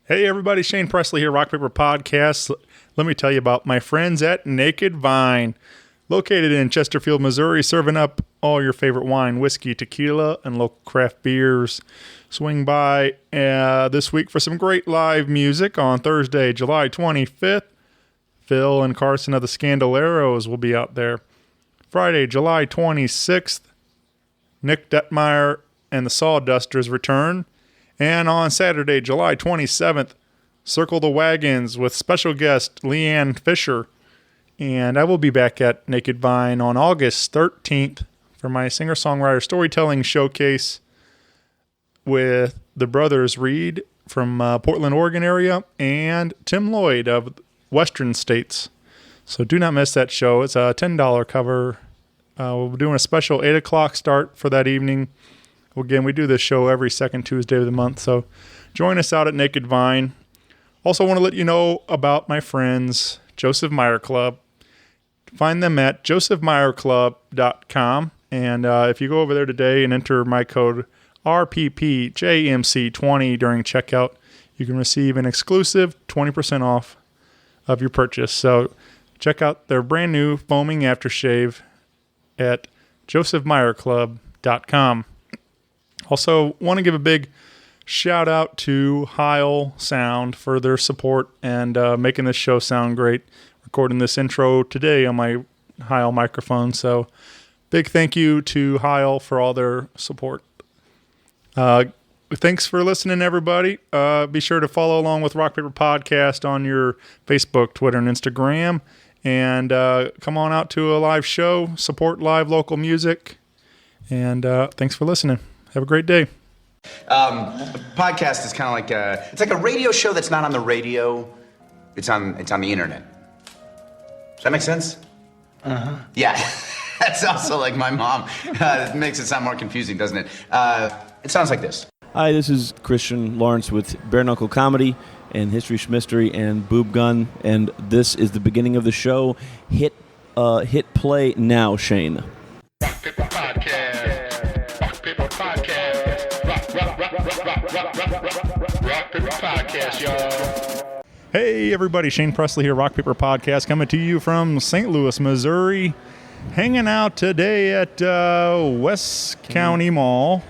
Hey everybody, Shane Presley here, Rock Paper Podcast. Let me tell you about my friends at Naked Vine. Located in Chesterfield, Missouri, serving up all your favorite wine, whiskey, tequila, and local craft beers. Swing by this week for some great live music on Thursday, July 25th. Phil and Carson of the Scandaleros will be out there. Friday, July 26th, Nick Detmeyer and the Sawdusters return. And on Saturday, July 27th, Circle the Wagons with special guest Leanne Fisher. And I will be back at Naked Vine on August 13th for my singer-songwriter storytelling showcase with the brothers Reed from Portland, Oregon area, and Tim Lloyd of Western States. So do not miss that show. It's a $10 cover. We'll be doing a special 8 o'clock start for that evening. Again, we do this show every second Tuesday of the month, so join us out at Naked Vine. Also want to let you know about my friends, Joseph Meyer Club. Find them at josephmeyerclub.com, and if you go over there today and enter my code RPPJMC20 during checkout, you can receive an exclusive 20% off of your purchase. So check out their brand new foaming aftershave at josephmeyerclub.com. Also, want to give a big shout out to Heil Sound for their support and making this show sound great. Recording this intro today on my Heil microphone. So, big thank you to Heil for all their support. Thanks for listening, everybody. Be sure to follow along with Rock Paper Podcast on your Facebook, Twitter, and Instagram. And come on out to a live show. Support live local music. And thanks for listening. Have a great day. A podcast is kind of like it's like a radio show that's not on the radio. It's on the internet. Does that make sense? Uh-huh. Yeah. That's also like my mom. It makes it sound more confusing, doesn't it? It sounds like this. Hi, this is Christian Lawrence with Bare Knuckle Comedy and History Schmistery and Boob Gun, and this is the beginning of the show. Hit play now, Shane. Rock Paper Podcast. Rock Paper Podcast. Rock Paper Podcast, y'all. Hey, everybody. Shane Presley here, Rock Paper Podcast, coming to you from St. Louis, Missouri. Hanging out today at West County Mall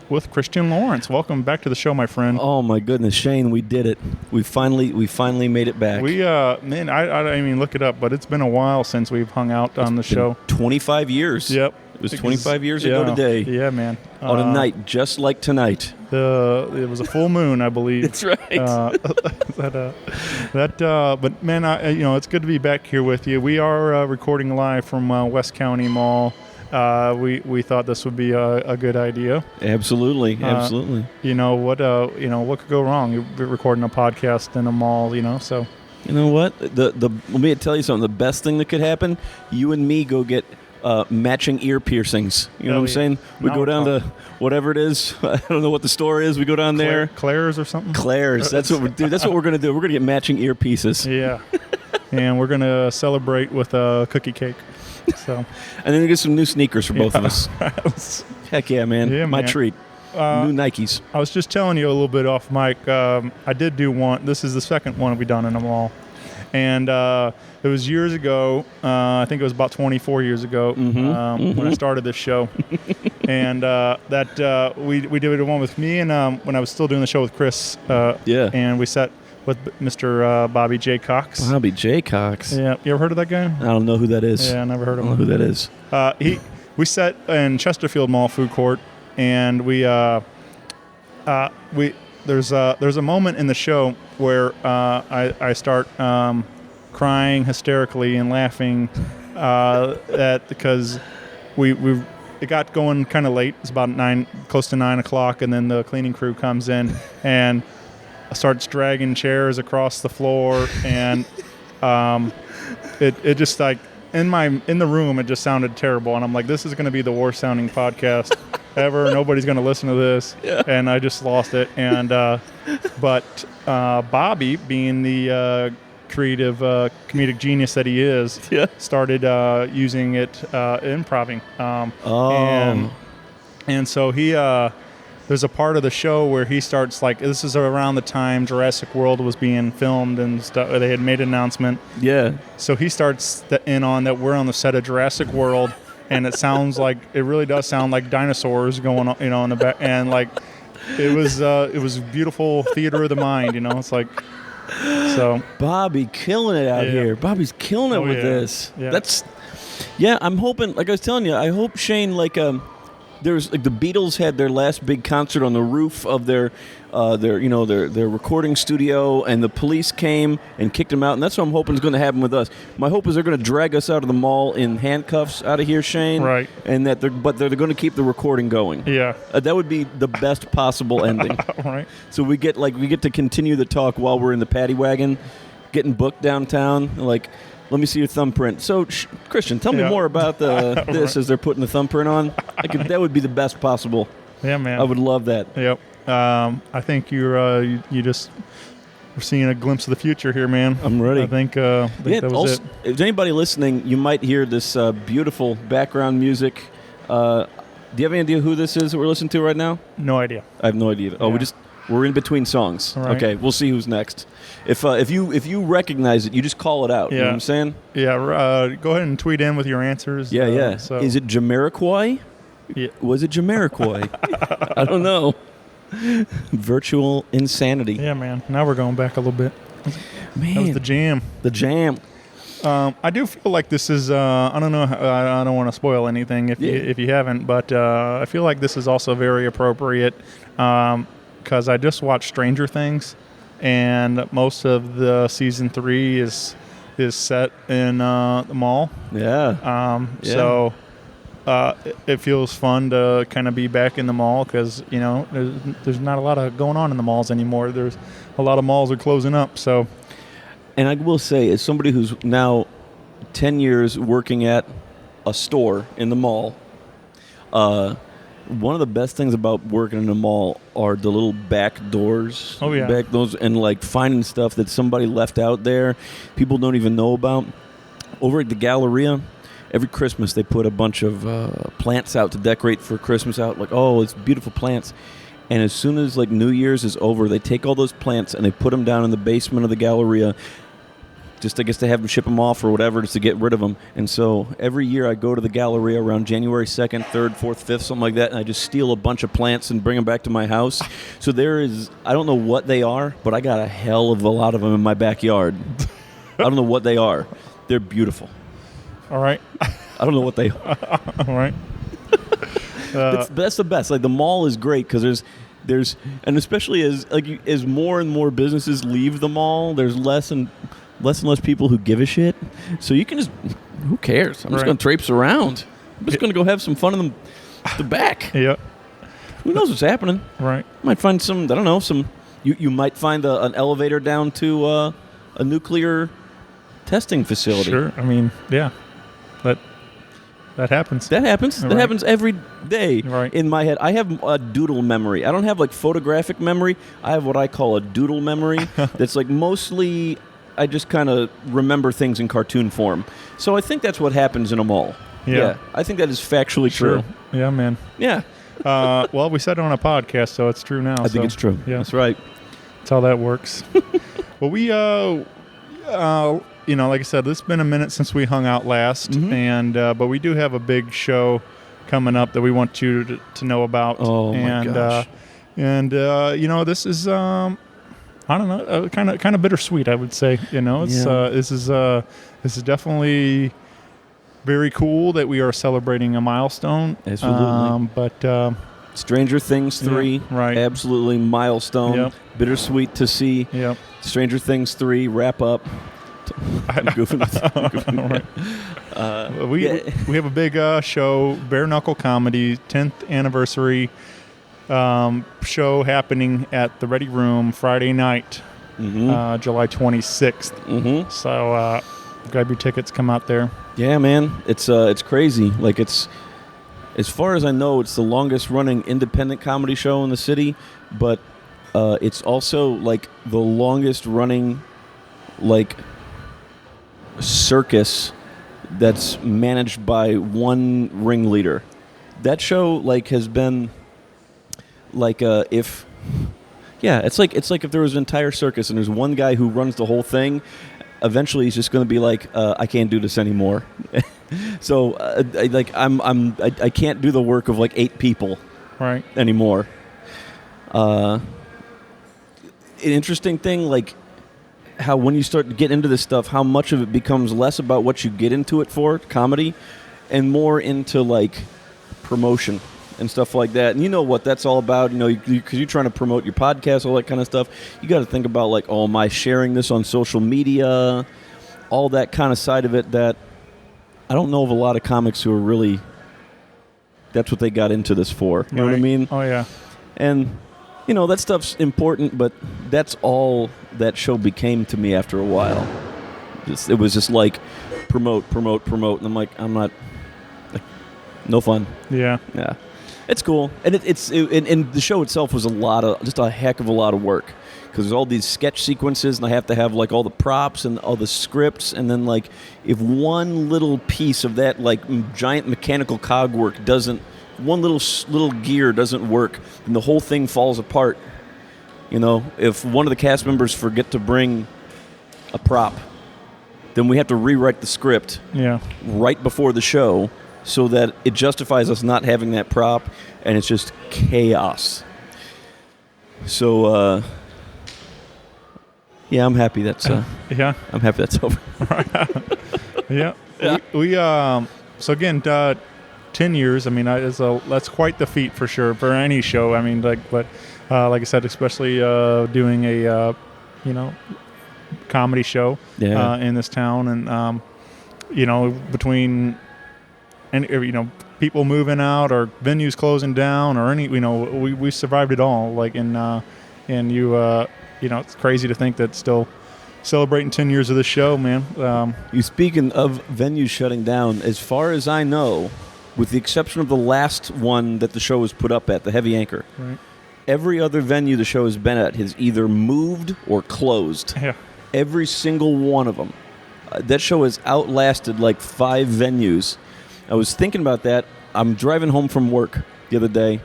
with Christian Lawrence. Welcome back to the show, my friend. Oh, my goodness, Shane, we did it. We finally made it back. Man, I mean, look it up, but it's been a while since we've hung out on the show. 25 years. Yep. It was 25 years ago today. Yeah, man. On a night just like tonight. It was a full moon, I believe. That's right. But man, it's good to be back here with you. We are recording live from West County Mall. We thought this would be a good idea. Absolutely. What could go wrong? You're recording a podcast in a mall, so. You know what? Let me tell you something. The best thing that could happen, you and me go get matching ear piercings. You know what I'm saying? We go down to whatever it is. I don't know what the store is. We go down there. Claire's or something? Claire's. That's what we do. That's what we're going to do. We're going to get matching earpieces. Yeah. And we're going to celebrate with a cookie cake. So, and then get some new sneakers for both of us. Heck yeah, man. Yeah, My man. treat. New Nikes. I was just telling you a little bit off mic. I did do one. This is the second one we've done in a mall. And it was years ago. I think it was about 24 years ago when I started this show. And we did one with me and when I was still doing the show with Chris. And we sat with Mr. Bobby Jaycox. Bobby Jaycox. Yeah. You ever heard of that guy? I don't know who that is. Yeah, I never heard of him. I don't know who that is. We sat in Chesterfield Mall food court, and there's a moment in the show where I start crying hysterically and laughing because it got going kind of late. It's about close to 9 o'clock, and then the cleaning crew comes in and starts dragging chairs across the floor, and it just like in the room it just sounded terrible, and I'm like, this is going to be the worst sounding podcast ever. Nobody's going to listen to this. Yeah. And I just lost it. And but Bobby, being the creative comedic genius that he is, started using it improving. And so he there's a part of the show where he starts like, this is around the time Jurassic World was being filmed and stuff. They had made an announcement. Yeah. So he starts in on that we're on the set of Jurassic World, and it sounds like, it really does sound like dinosaurs going on, in the back, and like it was beautiful theater of the mind, It's like, so Bobby killing it out here. Bobby's killing it with this. Yeah. I'm hoping, like I was telling you, I hope Shane, like, there's like the Beatles had their last big concert on the roof of their recording studio, and the police came and kicked them out, and that's what I'm hoping is going to happen with us. My hope is they're going to drag us out of the mall in handcuffs out of here, Shane. Right. And that they're going to keep the recording going. Yeah. That would be the best possible ending. Right. So we get to continue the talk while we're in the paddy wagon, getting booked downtown. Like, let me see your thumbprint. So, Christian, tell me more about this as they're putting the thumbprint on. That would be the best possible. Yeah, man. I would love that. Yep. I think you just we're seeing a glimpse of the future here, man. I'm ready. I think that was also, it. If anybody listening, you might hear this beautiful background music. Do you have any idea who this is that we're listening to right now? No idea. I have no idea. Oh, we're in between songs. Right. Okay, we'll see who's next. If you recognize it, you just call it out. Yeah. You know what I'm saying? Yeah. Go ahead and tweet in with your answers. Yeah. So. Is it Jamiroquai? Yeah. Was it Jamiroquai? I don't know. Virtual insanity. Yeah, man. Now we're going back a little bit. Man, that was the jam. The jam. I do feel like this is. I don't know. I don't want to spoil anything if you haven't, but I feel like this is also very appropriate because I just watched Stranger Things, and most of the season 3 is set in the mall. Yeah. So it feels fun to kind of be back in the mall because there's not a lot of going on in the malls anymore. There's a lot of malls are closing up. So. And I will say, as somebody who's now 10 years working at a store in the mall, one of the best things about working in a mall are the little back doors. Oh, yeah. Back doors, and like finding stuff that somebody left out there, people don't even know about. Over at the Galleria, every Christmas they put a bunch of plants out to decorate for Christmas out. Like, oh, it's beautiful plants. And as soon as like New Year's is over, they take all those plants and they put them down in the basement of the Galleria, just I guess to have them ship them off or whatever, just to get rid of them. And so every year I go to the Galleria around January 2nd, 3rd, 4th, 5th, something like that, and I just steal a bunch of plants and bring them back to my house. So I don't know what they are, but I got a hell of a lot of them in my backyard. I don't know what they are. They're beautiful. All right. I don't know what they are. All right. That's the best. Like, the mall is great because there's and especially as more and more businesses leave the mall, there's less and less people who give a shit. So you can just, who cares? I'm just going to traipse around. I'm just going to go have some fun in the back. Yeah. Who knows what's happening? Right. Might find some. I don't know. You might find an elevator down to a nuclear testing facility. Sure. I mean, yeah. That happens. That happens. Right. That happens every day Right. in my head. I have a doodle memory. I don't have like photographic memory. I have what I call a doodle memory. That's like mostly I just kind of remember things in cartoon form. So I think that's what happens in a mall. Yeah. I think that is factually true. Yeah, man. Yeah. Well, we said it on a podcast, so it's true now. I think it's true. Yeah. That's right. That's how that works. Well, we, like I said, it's been a minute since we hung out last, and but we do have a big show coming up that we want you to know about. Oh, my gosh. This is I don't know, kind of bittersweet, I would say. This is definitely very cool that we are celebrating a milestone. Absolutely. But Stranger Things 3, right. Absolutely milestone. Yep. Bittersweet to see. Yep. Stranger Things 3 wrap up. I'm goofing. Right. We have a big show, Bare Knuckle Comedy, 10th anniversary show happening at the Ready Room Friday night, July 26th. Mm-hmm. So grab your tickets, come out there. Yeah, man, it's crazy. Like, it's, as far as I know, it's the longest running independent comedy show in the city, but it's also like the longest running like circus that's managed by one ringleader. That show like has been like if it's like if there was an entire circus and there's one guy who runs the whole thing. Eventually, he's just going to be like, I can't do this anymore. So, I can't do the work of like 8 people, right, anymore. An interesting thing, like how when you start to get into this stuff, how much of it becomes less about what you get into it for, comedy, and more into like promotion and stuff like that. And you know what that's all about, because you're trying to promote your podcast, all that kind of stuff. You got to think about like, oh, am I sharing this on social media? All that kind of side of it that I don't know of a lot of comics who are really, that's what they got into this for. You know what I mean? Oh, yeah. And, that stuff's important, but that's all that show became to me after a while. It was just like promote. And I'm like, I'm not, like, no fun. Yeah. Yeah. It's cool. And and the show itself was just a heck of a lot of work. Because there's all these sketch sequences, and I have to have like all the props and all the scripts, and then like if one little piece of that like giant mechanical cog work one little gear doesn't work, then the whole thing falls apart. If one of the cast members forget to bring a prop, then we have to rewrite the script right before the show so that it justifies us not having that prop, and it's just chaos. So. Yeah, I'm happy that's I'm happy that's over. Yeah. We so again 10 years. I mean, that's quite the feat for sure for any show. I mean, like I said, especially doing a comedy show in this town, and between people moving out or venues closing down or we survived it all. Like and you. It's crazy to think that still celebrating 10 years of this show, man. You speaking of venues shutting down, as far as I know, with the exception of the last one that the show was put up at, the Heavy Anchor, right. Every other venue the show has been at has either moved or closed. Yeah. Every single one of them. That show has outlasted like 5 venues. I was thinking about that. I'm driving home from work the other day,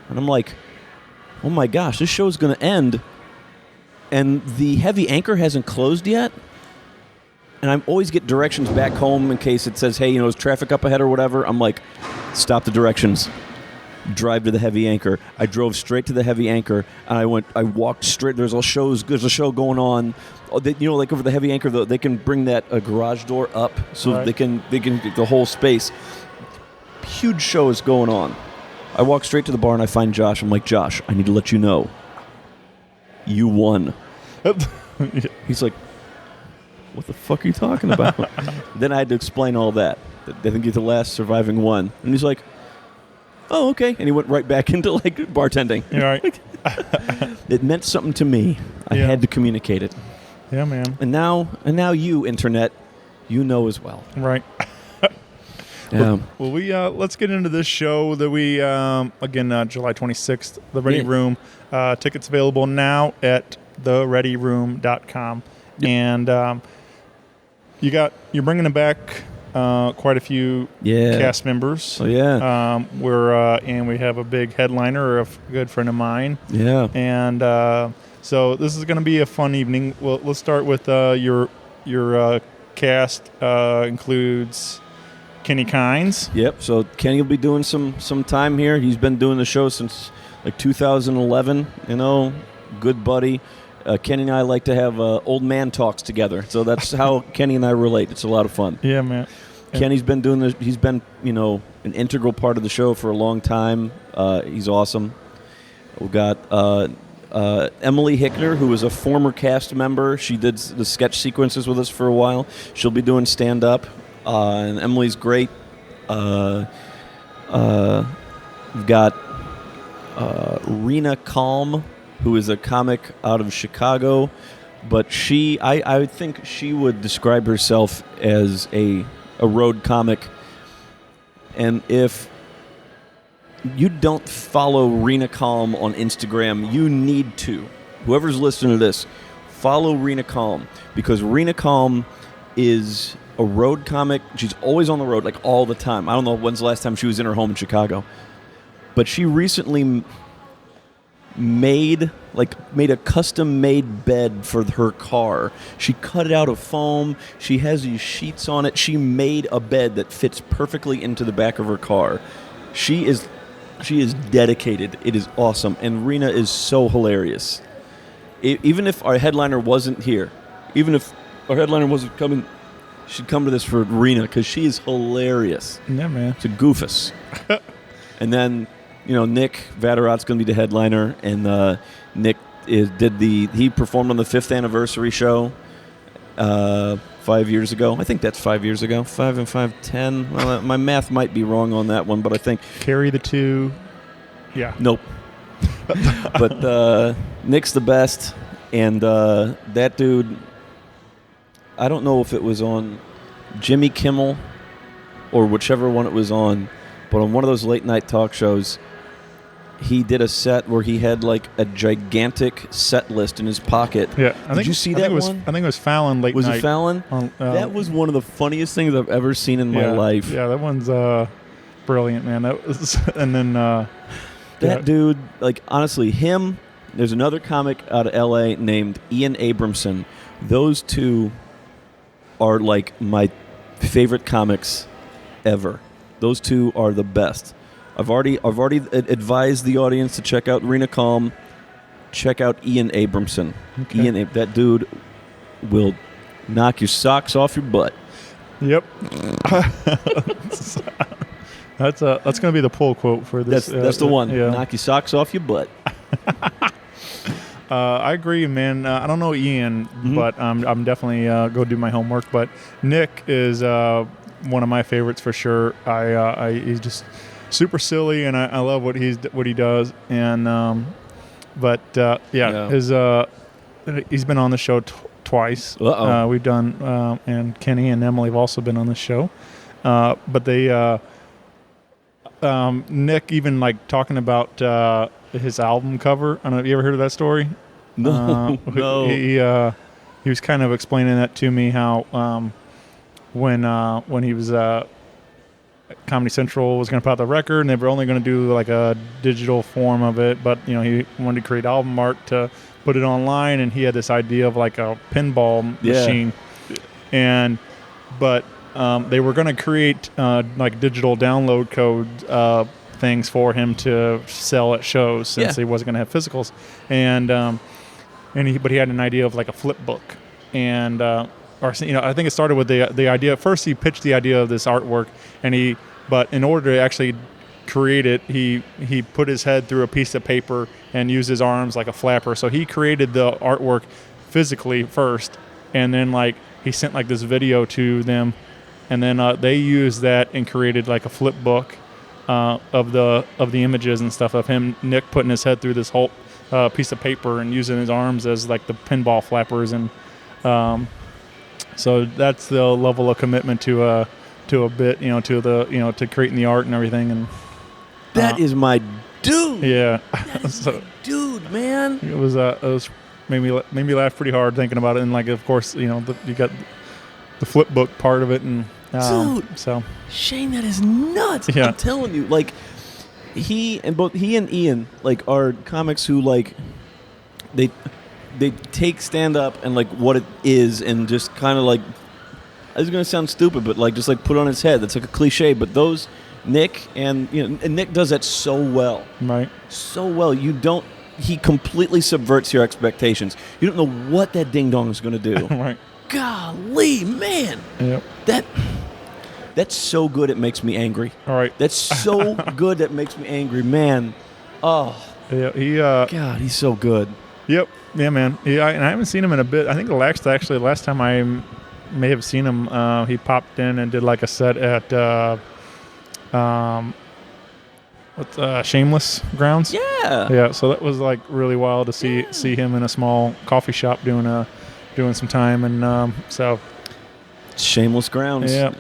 and I'm like, oh my gosh, this show's going to end. And the Heavy Anchor hasn't closed yet. And I always get directions back home in case it says, hey, there's traffic up ahead or whatever. I'm like, stop the directions. Drive to the Heavy Anchor. I drove straight to the Heavy Anchor, and I walked straight. There's a show going on. Like over the Heavy Anchor, they can bring that garage door up so right. they can get the whole space. Huge show is going on. I walk straight to the bar, and I find Josh. I'm like, Josh, I need to let you know. You won. He's like, what the fuck are you talking about? Then I had to explain all that. I think you're the last surviving one. And he's like, oh, okay. And he went right back into like bartending. You're right. It meant something to me. I had to communicate it. Yeah, man. And now you, internet, you know as well. Right. Yeah. Well, we let's get into this show that we again July 26th, the Ready Room. Tickets available now at thereadyroom.com. Yep. And you're bringing them back quite a few cast members. Oh yeah. And we have a big headliner, a good friend of mine. Yeah. And so this is going to be a fun evening. Well, let's start with your cast includes Kenny Kynes. Yep. So Kenny will be doing some time here. He's been doing the show since like 2011. Good buddy. Kenny and I like to have old man talks together. So that's how Kenny and I relate. It's a lot of fun. Yeah, man. Kenny's been doing this. He's been an integral part of the show for a long time. He's awesome. We've got Emily Hickner, who is a former cast member. She did the sketch sequences with us for a while. She'll be doing stand-up. And Emily's great. We've got Reena Calm, who is a comic out of Chicago, but I think she would describe herself as a road comic. And if you don't follow Reena Calm on Instagram, you need to. Whoever's listening to this, follow Reena Calm, because Reena Calm is a road comic. She's always on the road, like all the time. I don't know when's the last time she was in her home in Chicago. But she recently made a custom-made bed for her car. She cut it out of foam. She has these sheets on it. She made a bed that fits perfectly into the back of her car. She is dedicated. It is awesome. And Reena is so hilarious. Even if our headliner wasn't here, even if our headliner wasn't coming, she'd come to this for Reena because she is hilarious. Yeah, man. It's a goofus. And then, Nick Vatterott's going to be the headliner, and Nick he performed on the 5th anniversary show 5 years ago. I think that's 5 years ago. 5 and 5, 10. Well, my math might be wrong on that one, but I think Carry the 2. Yeah. Nope. But Nick's the best, and that dude, I don't know if it was on Jimmy Kimmel or whichever one it was on, but on one of those late night talk shows, he did a set where he had like a gigantic set list in his pocket. Yeah. Did you see that one? I think it was Fallon late night. Was it Fallon? That was one of the funniest things I've ever seen in my life. Yeah, that one's brilliant, man. That was, and then that dude, like honestly, him. There's another comic out of L.A. named Ian Abramson. Those two are like my favorite comics ever. Those two are the best. I've already advised the audience to check out Reena Calm. Check out Ian Abramson. Okay. That dude will knock your socks off your butt. Yep. That's going to be the pull quote for this. That's the one. Yeah. Knock your socks off your butt. I agree, man. I don't know Ian, but I'm definitely go do my homework. But Nick is one of my favorites for sure. He's just super silly, and I love what he does. And he's been on the show twice. We've done, and Kenny and Emily have also been on the show. But they, Nick even like talking about his album cover. I don't know. Have you ever heard of that story? No. No. He was kind of explaining that to me how when he was Comedy Central was going to put out the record, and they were only going to do like a digital form of it, but he wanted to create album art to put it online, and he had this idea of like a pinball machine, but they were going to create like digital download code things for him to sell at shows since he wasn't going to have physicals, but he had an idea of like a flip book, and I think it started with the idea. First, he pitched the idea of this artwork, but in order to actually create it, he put his head through a piece of paper and used his arms like a flapper. So he created the artwork physically first, and then like he sent like this video to them, and then they used that and created like a flip book of the images and stuff of him, Nick, putting his head through this whole piece of paper and using his arms as like the pinball flappers, and so that's the level of commitment to a bit, to creating the art and everything. And that is my dude. Yeah, so, dude, man. It was made me laugh pretty hard thinking about it, and like of course you got the flip book part of it, and dude. So Shane, that is nuts. Yeah. I'm telling you, like both he and Ian like are comics who like they take stand up and like what it is and just kind of like, it's going to sound stupid, but like just like put it on its head. That's like a cliche, but those Nick and Nick does that so well. Right. So well. He completely subverts your expectations. You don't know what that ding dong is going to do. Right. Golly, man. Yep. That's so good it makes me angry. All right. That's so good that makes me angry, man. Oh. Yeah, God, he's so good. Yep. Yeah, man. Yeah, and I haven't seen him in a bit. I think the last time I may have seen him, he popped in and did like a set at Shameless Grounds. Yeah. Yeah. So that was like really wild to see him in a small coffee shop doing some time, and so. Shameless Grounds. Yeah.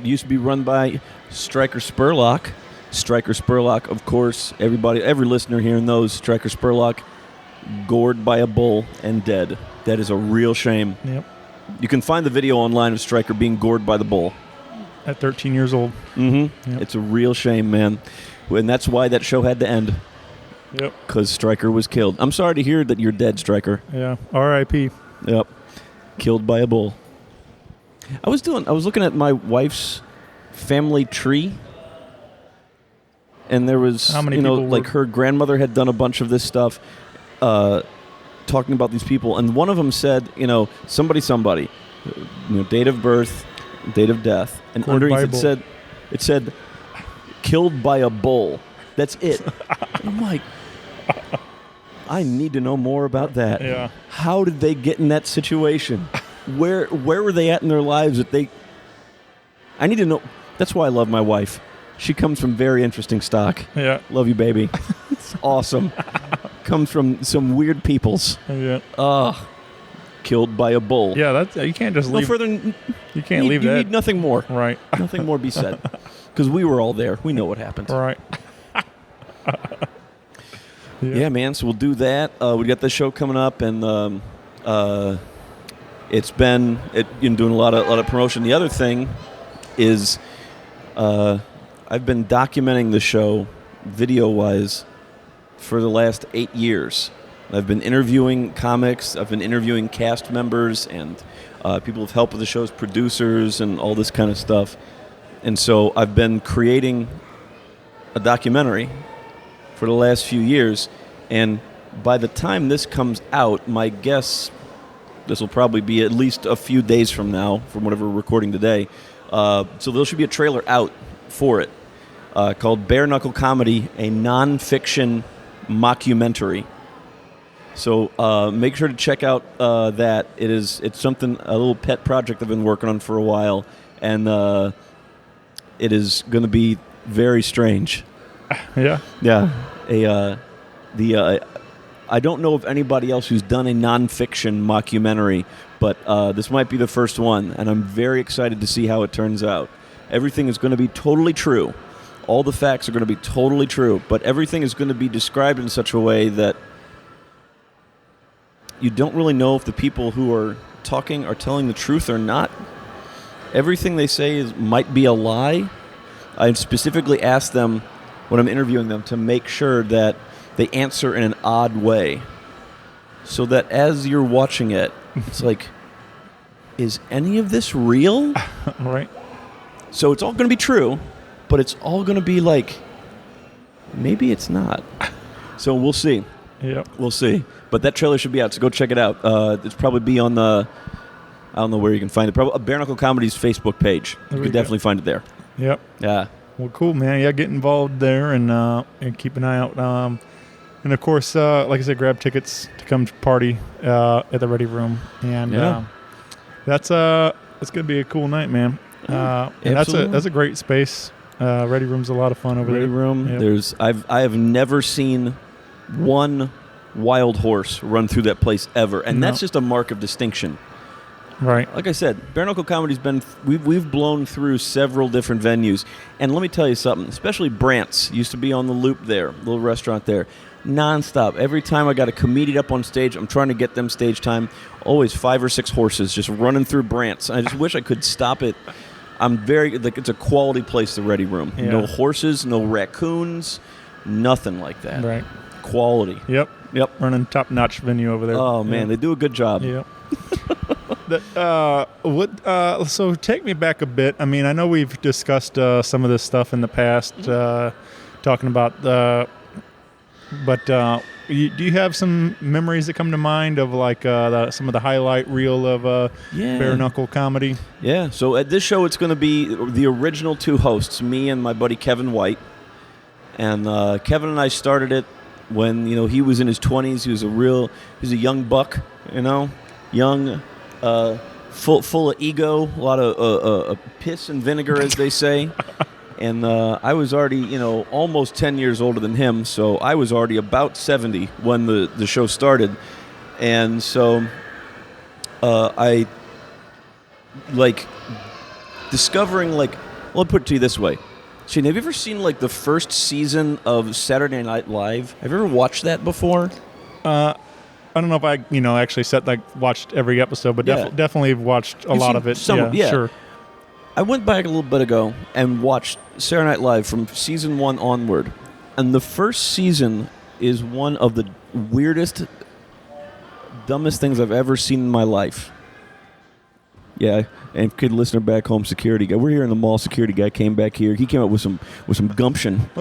Used to be run by Stryker Spurlock. Stryker Spurlock, of course, every listener here knows Stryker Spurlock gored by a bull and dead. That is a real shame. Yep. You can find the video online of Stryker being gored by the bull. At 13 years old. Mm-hmm. Yep. It's a real shame, man. And that's why that show had to end. Yep. Because Stryker was killed. I'm sorry to hear that you're dead, Stryker. Yeah. R.I.P. Yep. Killed by a bull. I was looking at my wife's family tree, and there was, How many people like her grandmother had done a bunch of this stuff, talking about these people, and one of them said, somebody, date of birth, date of death, and Killed underneath by a it said, killed by a bull. That's it. And I'm like, I need to know more about that. Yeah. How did they get in that situation? Where were they at in their lives I need to know. That's why I love my wife. She comes from very interesting stock. Yeah. Love you, baby. It's awesome. Comes from some weird peoples. Yeah. Killed by a bull. Yeah, that's you can't just No leave. further. You can't leave You that. need nothing more. Right. Nothing more be said. Because we were all there. We know what happened. Right. Yeah, man. So we'll do that. We got the show coming up, and it's been doing a lot of promotion. The other thing is, I've been documenting the show video-wise for the last 8 years. I've been interviewing comics. I've been interviewing cast members and people who've helped with the show's producers and all this kind of stuff. And so I've been creating a documentary for the last few years. And by the time this comes out, my guess, this will probably be at least a few days from now, from whatever we're recording today. So there should be a trailer out for it called Bare Knuckle Comedy, a non-fiction mockumentary. So make sure to check out that. It's something, a little pet project I've been working on for a while, and it is going to be very strange. Yeah. Yeah. I don't know of anybody else who's done a nonfiction mockumentary, but this might be the first one, and I'm very excited to see how it turns out. Everything is going to be totally true. All the facts are going to be totally true, but everything is going to be described in such a way that you don't really know if the people who are talking are telling the truth or not. Everything they say might be a lie. I specifically asked them, when I'm interviewing them, to make sure that they answer in an odd way, so that as you're watching it, it's like, is any of this real? Right. So it's all going to be true, but it's all going to be like, maybe it's not. So we'll see. Yep. We'll see. But that trailer should be out, so go check it out. It's probably be on the, I don't know where you can find it, probably Bare Knuckle Comedy's Facebook page. You can definitely find it there. Yep. Yeah. Well, cool, man. Yeah, get involved there and keep an eye out. And of course, like I said, grab tickets to come party at the Ready Room, and that's gonna be a cool night, man. And that's a great space. Ready Room's a lot of fun over there. Ready Room. Yep. I have never seen one wild horse run through that place ever, and that's just a mark of distinction. Right. Like I said, Bare Knuckle Comedy's been we've blown through several different venues, and let me tell you something. Especially Brant's used to be on the Loop there, little restaurant there, nonstop. Every time I got a comedian up on stage, I'm trying to get them stage time. Always 5 or 6 horses just running through Brant's. I just wish I could stop it. I'm very it's a quality place, the Ready Room. Yeah. No horses, no raccoons, nothing like that. Right. Quality. Yep. Yep. Running top-notch venue over there. Oh man, they do a good job. Yep. So take me back a bit. I mean, I know we've discussed some of this stuff in the past, talking about but do you have some memories that come to mind of like some of the highlight reel of Bare Knuckle Comedy? Yeah. So at this show, it's going to be the original 2 hosts, me and my buddy Kevin White. And Kevin and I started it when he was in his 20s. He was a young buck, young. Full of ego, a lot of piss and vinegar, as they say. And I was already, almost 10 years older than him, so I was already about 70 when the show started. And so I, discovering, well, I'll put it to you this way. Shane, have you ever seen, the first season of Saturday Night Live? Have you ever watched that before? I don't know if I, actually watched every episode, but definitely watched a lot of it. Sure. I went back a little bit ago and watched Saturday Night Live from season 1 onward, and the first season is one of the weirdest, dumbest things I've ever seen in my life. Yeah, and kid listener back home, security guy. We're here in the mall. Security guy came back here. He came up with some gumption,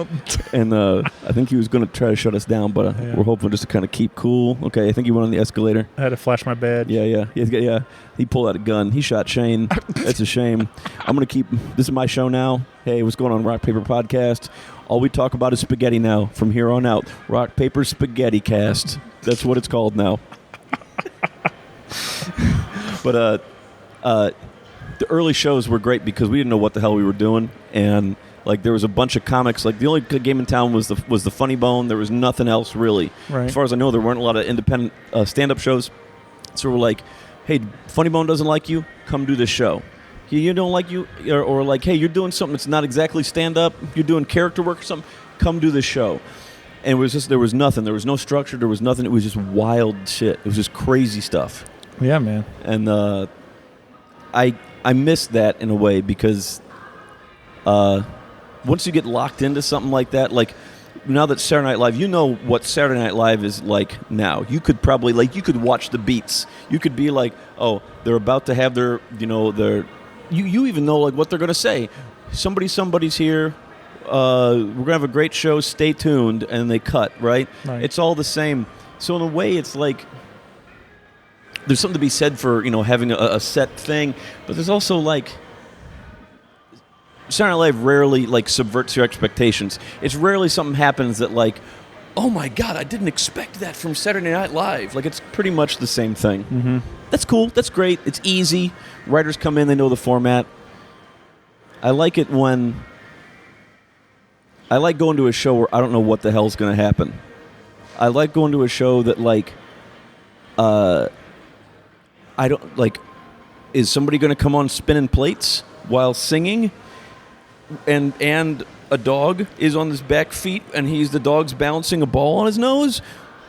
and I think he was going to try to shut us down, but we're hoping just to kind of keep cool. Okay, I think he went on the escalator. I had to flash my badge. Yeah. He pulled out a gun. He shot Shane. That's a shame. I'm going to keep. This is my show now. Hey, what's going on, Rock Paper Podcast? All we talk about is spaghetti now. From here on out, Rock Paper Spaghetti Cast. That's what it's called now. But the early shows were great because we didn't know what the hell we were doing, and like there was a bunch of comics. Like the only game in town was the Funny Bone. There was nothing else really. Right. As far as I know, there weren't a lot of independent stand-up shows. So we're like, hey, Funny Bone doesn't like you. Come do this show. You don't like you, or like, hey, you're doing something that's not exactly stand-up. You're doing character work or something. Come do this show. And it was just there was nothing. There was no structure. There was nothing. It was just wild shit. It was just crazy stuff. Yeah, man. And I miss that in a way because once you get locked into something like that, like now that Saturday Night Live, you know what Saturday Night Live is like now. You could probably, like, you could watch the beats. You could be like, oh, they're about to have their, you even know like what they're going to say. Somebody's here. We're going to have a great show. Stay tuned. And they cut, right? It's all the same. So in a way, it's like, there's something to be said for, having a set thing, but there's also like Saturday Night Live rarely like subverts your expectations. It's rarely something happens that like, oh my God, I didn't expect that from Saturday Night Live. Like it's pretty much the same thing. Mm-hmm. That's cool. That's great. It's easy. Writers come in, they know the format. I like it when I like going to a show where I don't know what the hell's going to happen. I like going to a show that like, I don't like. Is somebody going to come on spinning plates while singing? And a dog is on his back feet, and the dog's balancing a ball on his nose.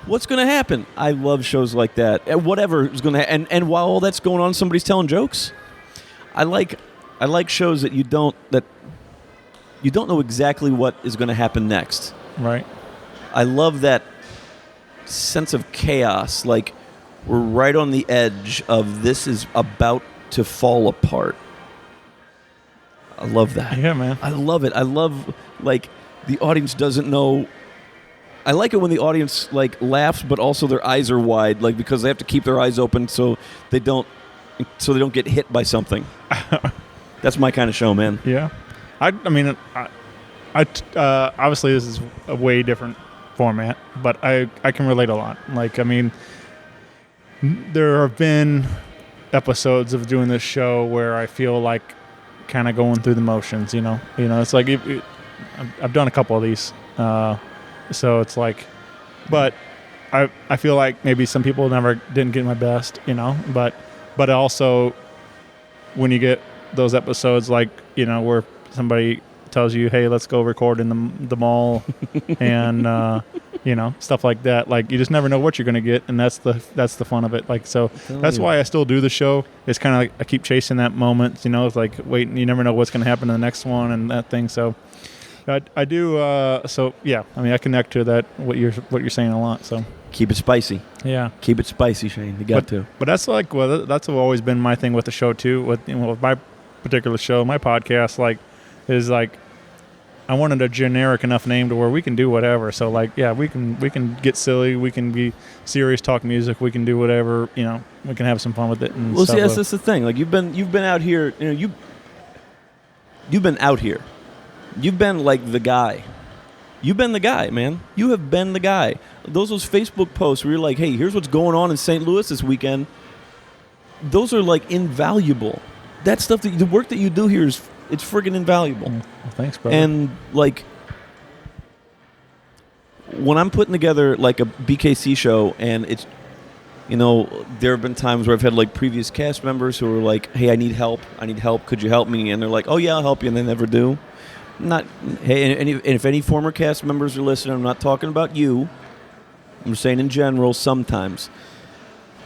What's going to happen? I love shows like that. And whatever is going to and while all that's going on, somebody's telling jokes. I like shows that you don't know exactly what is going to happen next. Right. I love that sense of chaos. Like, we're right on the edge of this is about to fall apart. I love that. Yeah, man. I love it. I love, like, the audience doesn't know. I like it when the audience, like, laughs, but also their eyes are wide, like, because they have to keep their eyes open so they don't get hit by something. That's my kind of show, man. Yeah. I mean, obviously this is a way different format, but I can relate a lot. Like, I mean, there have been episodes of doing this show where I feel like kind of going through the motions, it's like I've done a couple of these, so it's like, but I feel like maybe some people didn't get my best, but also when you get those episodes like where somebody tells you, hey, let's go record in the mall and stuff like that, like you just never know what you're going to get, and that's the fun of it. Like, so that's why I still do the show. It's kind of like I keep chasing that moment, it's like, wait, you never know what's going to happen in the next one and that thing. So I do so yeah, I mean, I connect to that what you're saying a lot. So keep it spicy. Yeah, keep it spicy, Shane. You got to. But that's like, well, that's always been my thing with the show too, with with my particular show, my podcast, like, is like, I wanted a generic enough name to where we can do whatever. So like, yeah, we can get silly, we can be serious, talk music, we can do whatever, we can have some fun with it. And well, see, that's the thing. Like, you've been out here, you've been out here. You've been like the guy. You've been the guy, man. You have been the guy. Those Facebook posts where you're like, hey, here's what's going on in St. Louis this weekend. Those are like invaluable. That stuff, the work that you do here it's friggin' invaluable. Well, thanks, brother. And like, when I'm putting together like a BKC show, and it's, there have been times where I've had like previous cast members who are like, hey, I need help, could you help me? And they're like, oh yeah, I'll help you, and they never do. Hey, and if any former cast members are listening, I'm not talking about you. I'm saying in general, sometimes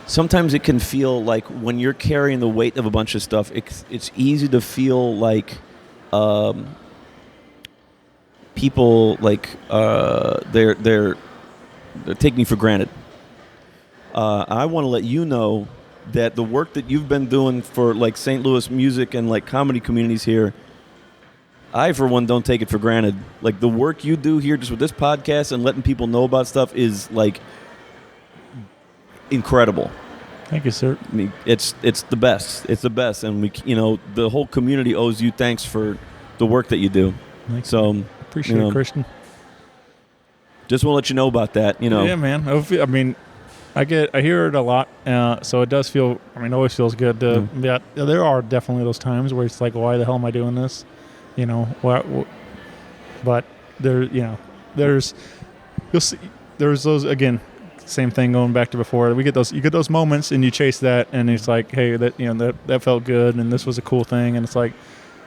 it can feel like when you're carrying the weight of a bunch of stuff, it's easy to feel like people like they're taking you for granted. I want to let you know that the work that you've been doing for like St. Louis music and like comedy communities here, I for one don't take it for granted. Like the work you do here just with this podcast and letting people know about stuff is like incredible. Thank you, sir. I mean, it's the best. It's the best, and the whole community owes you thanks for the work that you do. Thanks. So Appreciate it, Christian. Just want to let you know about that. Yeah, man. I mean, I hear it a lot, so it does feel. I mean, it always feels good to. Yeah, there are definitely those times where it's like, why the hell am I doing this? What? But there's you'll see. There's those again. Same thing going back to before. You get those moments, and you chase that, and it's like, hey, that felt good, and this was a cool thing, and it's like,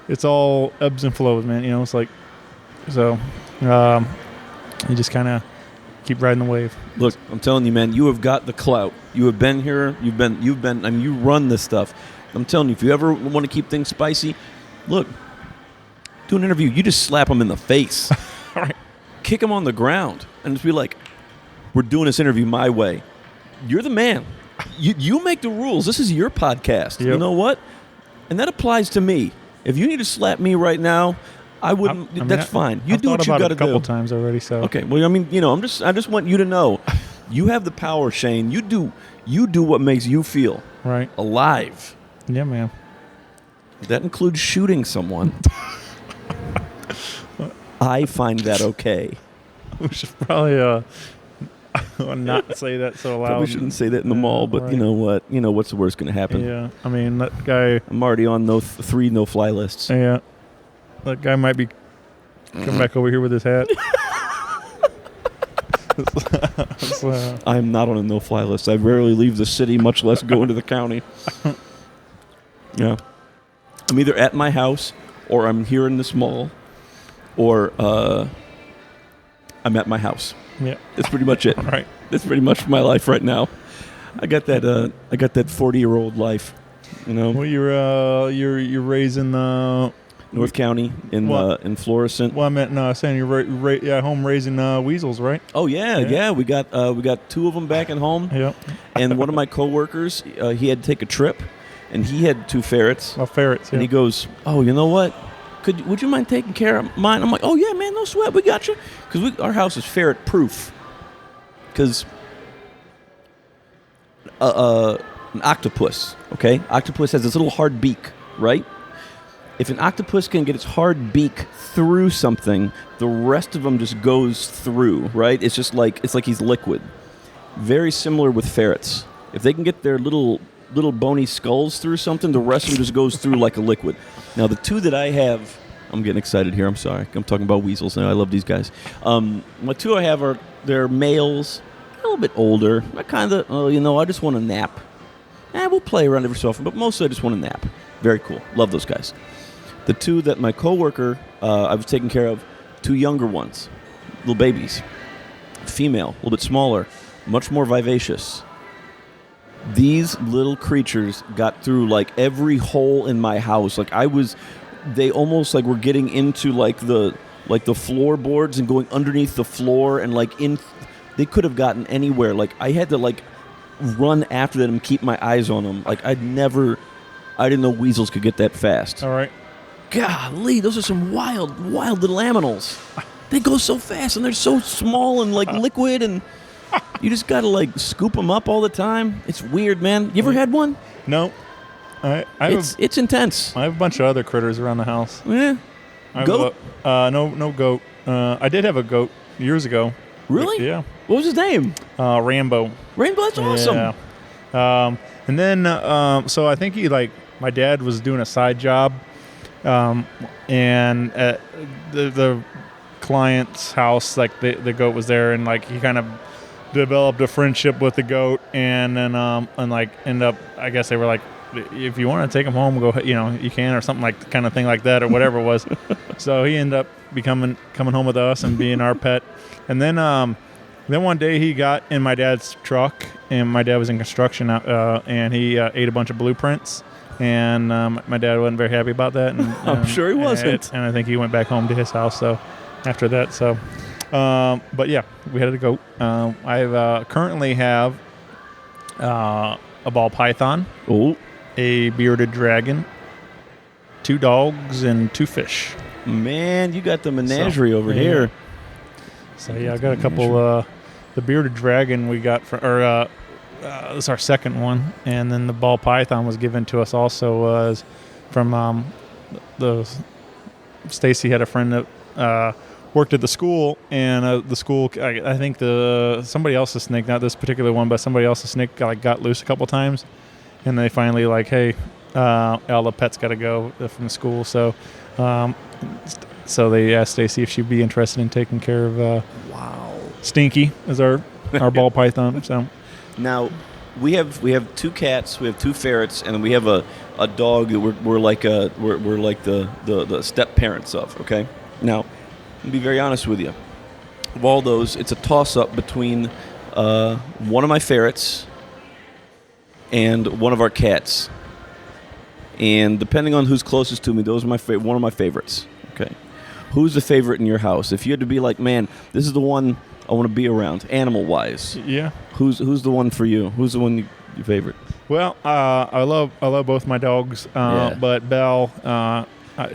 it's all ebbs and flows, man. It's like, so, you just kind of keep riding the wave. Look, I'm telling you, man, you have got the clout. You have been here. You've been. I mean, you run this stuff. I'm telling you, if you ever want to keep things spicy, look, do an interview. You just slap them in the face, All right. Kick them on the ground, and just be like, we're doing this interview my way. You're the man. You make the rules. This is your podcast. Yep. You know what? And that applies to me. If you need to slap me right now, I wouldn't. That's fine. You do what you got to do. A couple times already. So okay. Well, I mean, I just want you to know, you have the power, Shane. You do what makes you feel right, alive. Yeah, man. That includes shooting someone. I find that okay. We should probably not say that so loud. Probably shouldn't say that in the mall, but right. You know what? What's the worst going to happen? Yeah, I mean, that guy... I'm already on 3 no-fly lists. Yeah. That guy might be coming back over here with his hat. I'm not on a no-fly list. I rarely leave the city, much less go into the county. Yeah. I'm either at my house, or I'm here in this mall, or I'm at my house. Yeah, that's pretty much it. All right, that's pretty much my life right now. I got that 40-year-old life, Well, you're raised in North County in Florissant. Well, I meant saying you're at home raising weasels, right? Oh yeah. We got 2 of them back at home. Yeah. And one of my coworkers, he had to take a trip, and he had 2 ferrets. Oh, ferrets. Yeah. And he goes, "Oh, you know what? Would you mind taking care of mine?" I'm like, "Oh yeah, man, no sweat, we got you." Because our house is ferret proof. Because an octopus, okay? Octopus has this little hard beak, right? If an octopus can get its hard beak through something, the rest of them just goes through, right? It's like he's liquid. Very similar with ferrets. If they can get their little bony skulls through something, the rest of them just goes through like a liquid. Now, the 2 that I have, I'm getting excited here. I'm sorry. I'm talking about weasels now. I love these guys. My 2 I have they're males, a little bit older. I kind of, I just want a nap. We'll play around every so often, but mostly I just want a nap. Very cool. Love those guys. The 2 that my coworker I was taking care of, 2 younger ones, little babies, female, a little bit smaller, much more vivacious. These little creatures got through like every hole in my house. They almost like were getting into like the floorboards and going underneath the floor and they could have gotten anywhere. Like I had to like run after them and keep my eyes on them. Like I didn't know weasels could get that fast. All right. Golly, those are some wild little animals. They go so fast and they're so small and like liquid, and you just gotta like scoop them up all the time. It's weird, man. You ever had one? No. It's intense. I have a bunch of other critters around the house. Yeah. Goat? No goat. I did have a goat years ago. Really? Yeah. What was his name? Rambo. Rambo, that's awesome. Yeah. And then, so I think my dad was doing a side job, and at the client's house, like the goat was there, and like he kind of developed a friendship with the goat, and then end up, I guess they were like, if you want to take him home, go, you can, or something like kind of thing like that, or whatever it was. So he ended up coming home with us and being our pet. And then one day he got in my dad's truck, and my dad was in construction, and he ate a bunch of blueprints. And my dad wasn't very happy about that. And, I'm sure he wasn't. And I think he went back home to his house. So after that, But yeah, we had a goat. I currently have a ball python, a bearded dragon, 2 dogs, and 2 fish. Man, you got the menagerie over here. So yeah, I got a couple. The bearded dragon we got from, this is our second one, and then the ball python was given to us also from the Stacy had a friend that worked at the school, and the school, I think somebody else's snake, not this particular one, but somebody else's snake got loose a couple times, and they finally hey, all the pets got to go from the school, so they asked Stacy if she'd be interested in taking care of Stinky as our ball python. So now we have 2 cats, we have 2 ferrets, and we have a dog that we're like the step parents of. Okay, now to be very honest with you, of all those, it's a toss up between one of my ferrets and one of our cats, and depending on who's closest to me, those are one of my favorites. Okay, who's the favorite in your house? If you had to be like, man, this is the one I want to be around, animal-wise. Yeah. Who's the one for you? Who's the one your favorite? Well, I love both my dogs, but Belle,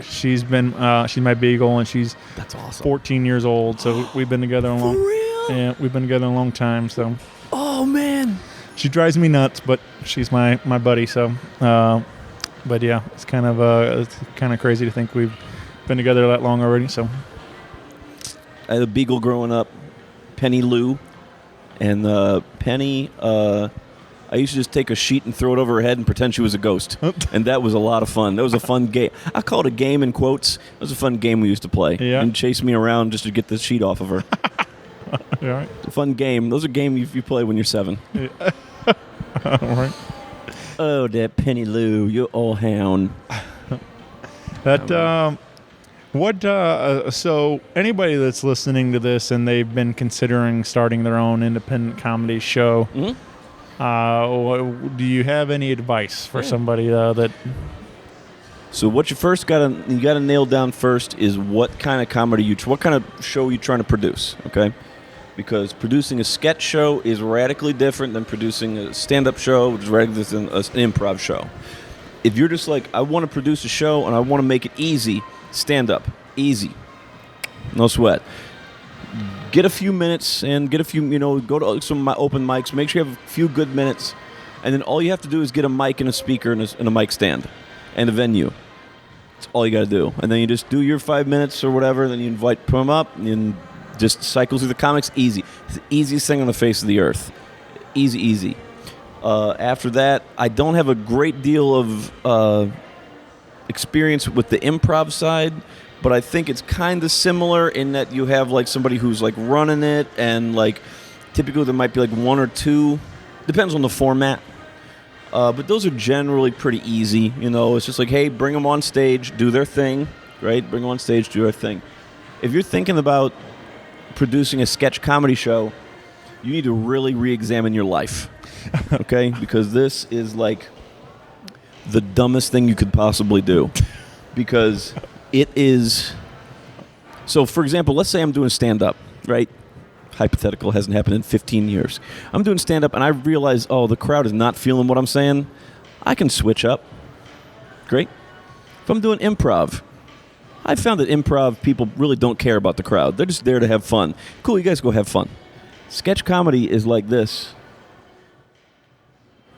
she's my beagle, and that's awesome. 14 years old. So we've been together a long. For real? Yeah, we've been together a long time. So. Oh man. She drives me nuts, but she's my buddy. So, but yeah, it's kind of crazy to think we've been together that long already. So. I had a beagle growing up. Penny Lou, and Penny, I used to just take a sheet and throw it over her head and pretend she was a ghost, and that was a lot of fun. That was a fun game. I call it a game in quotes. It was a fun game we used to play, and chase me around just to get the sheet off of her. All right. It's a fun game. Those are games you play when you're 7. Yeah. All right. Oh, that Penny Lou, you old hound. That so anybody that's listening to this and they've been considering starting their own independent comedy show, do you have any advice for somebody that? So what you gotta nail down first is what kind of comedy what kind of show you trying to produce, okay? Because producing a sketch show is radically different than producing a stand-up show, which is radically different than an improv show. If you're just like, I want to produce a show and I want to make it easy, stand up. Easy. No sweat. Get a few minutes and go to some open mics. Make sure you have a few good minutes. And then all you have to do is get a mic and a speaker and a mic stand and a venue. That's all you got to do. And then you just do your 5 minutes or whatever. And then you put them up and just cycle through the comics. Easy. It's the easiest thing on the face of the earth. Easy. After that, I don't have a great deal of experience with the improv side, but I think it's kind of similar in that you have somebody who's running it, and typically there might be 1 or 2, depends on the format, but those are generally pretty easy. It's just hey, bring them on stage, do their thing, right? Bring them on stage, do their thing. If you're thinking about producing a sketch comedy show, you need to really re-examine your life, okay? Because this is the dumbest thing you could possibly do, because it is. So, for example, let's say I'm doing stand-up, right? Hypothetical, hasn't happened in 15 years. I'm doing stand-up, and I realize, the crowd is not feeling what I'm saying. I can switch up. Great. If I'm doing improv, I found that improv people really don't care about the crowd. They're just there to have fun. Cool, you guys go have fun. Sketch comedy is like this.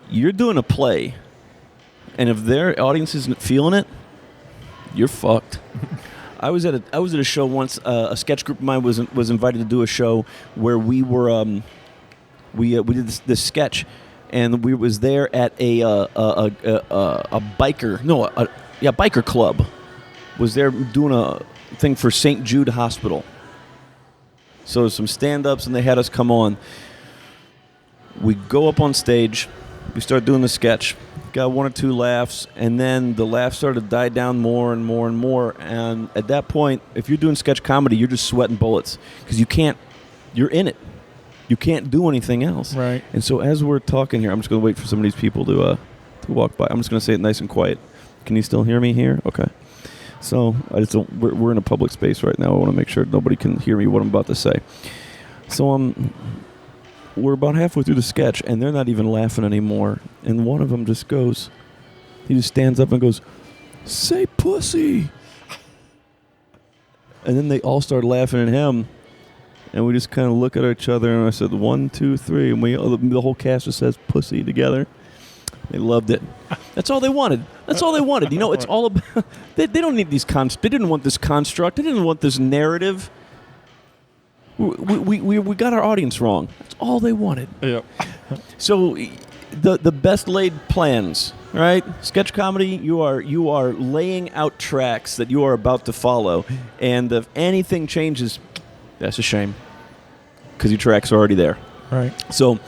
You're doing a play, and if their audience isn't feeling it, you're fucked. I was at a show once. A sketch group of mine was invited to do a show where we were we did this sketch, and we was there at a biker club. Was there doing a thing for St. Jude Hospital. So some stand-ups, and they had us come on. We go up on stage. We start doing the sketch. Got 1 or 2 laughs, and then the laughs started to die down more and more and more. And at that point, if you're doing sketch comedy, you're just sweating bullets because you're in it. You can't do anything else. Right. And so as we're talking here, I'm just going to wait for some of these people to walk by. I'm just going to say it nice and quiet. Can you still hear me here? Okay. So I just don't. We're in a public space right now. I want to make sure nobody can hear me what I'm about to say. So we're about halfway through the sketch, and they're not even laughing anymore. And one of them just goes, he just stands up and goes, "Say pussy." And then they all start laughing at him, and we just kind of look at each other, and I said, 1, 2, 3, and the whole cast just says pussy together. They loved it. That's all they wanted. That's all they wanted. You know, it's all about... They don't need these... They didn't want this construct. They didn't want this narrative. We got our audience wrong. That's all they wanted. Yep. So, the best laid plans, right? Sketch comedy, you are laying out tracks that you are about to follow, and if anything changes, that's a shame, because your tracks are already there. Right. So,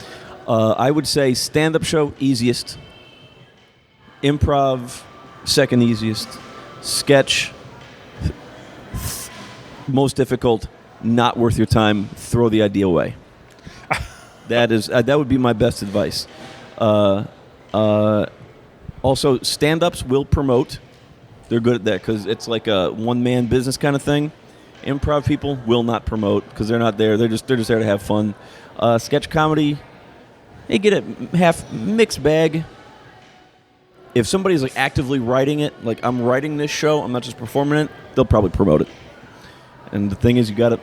I would say stand-up show, easiest. Improv, second easiest. Sketch, most difficult. Not worth your time. Throw the idea away. That would be my best advice. Also, stand-ups will promote. They're good at that because it's like a one-man business kind of thing. Improv people will not promote because they're not there. They're just there to have fun. Sketch comedy, they get a half mixed bag. If somebody's like actively writing it, like I'm writing this show, I'm not just performing it, they'll probably promote it. And the thing is, you got to...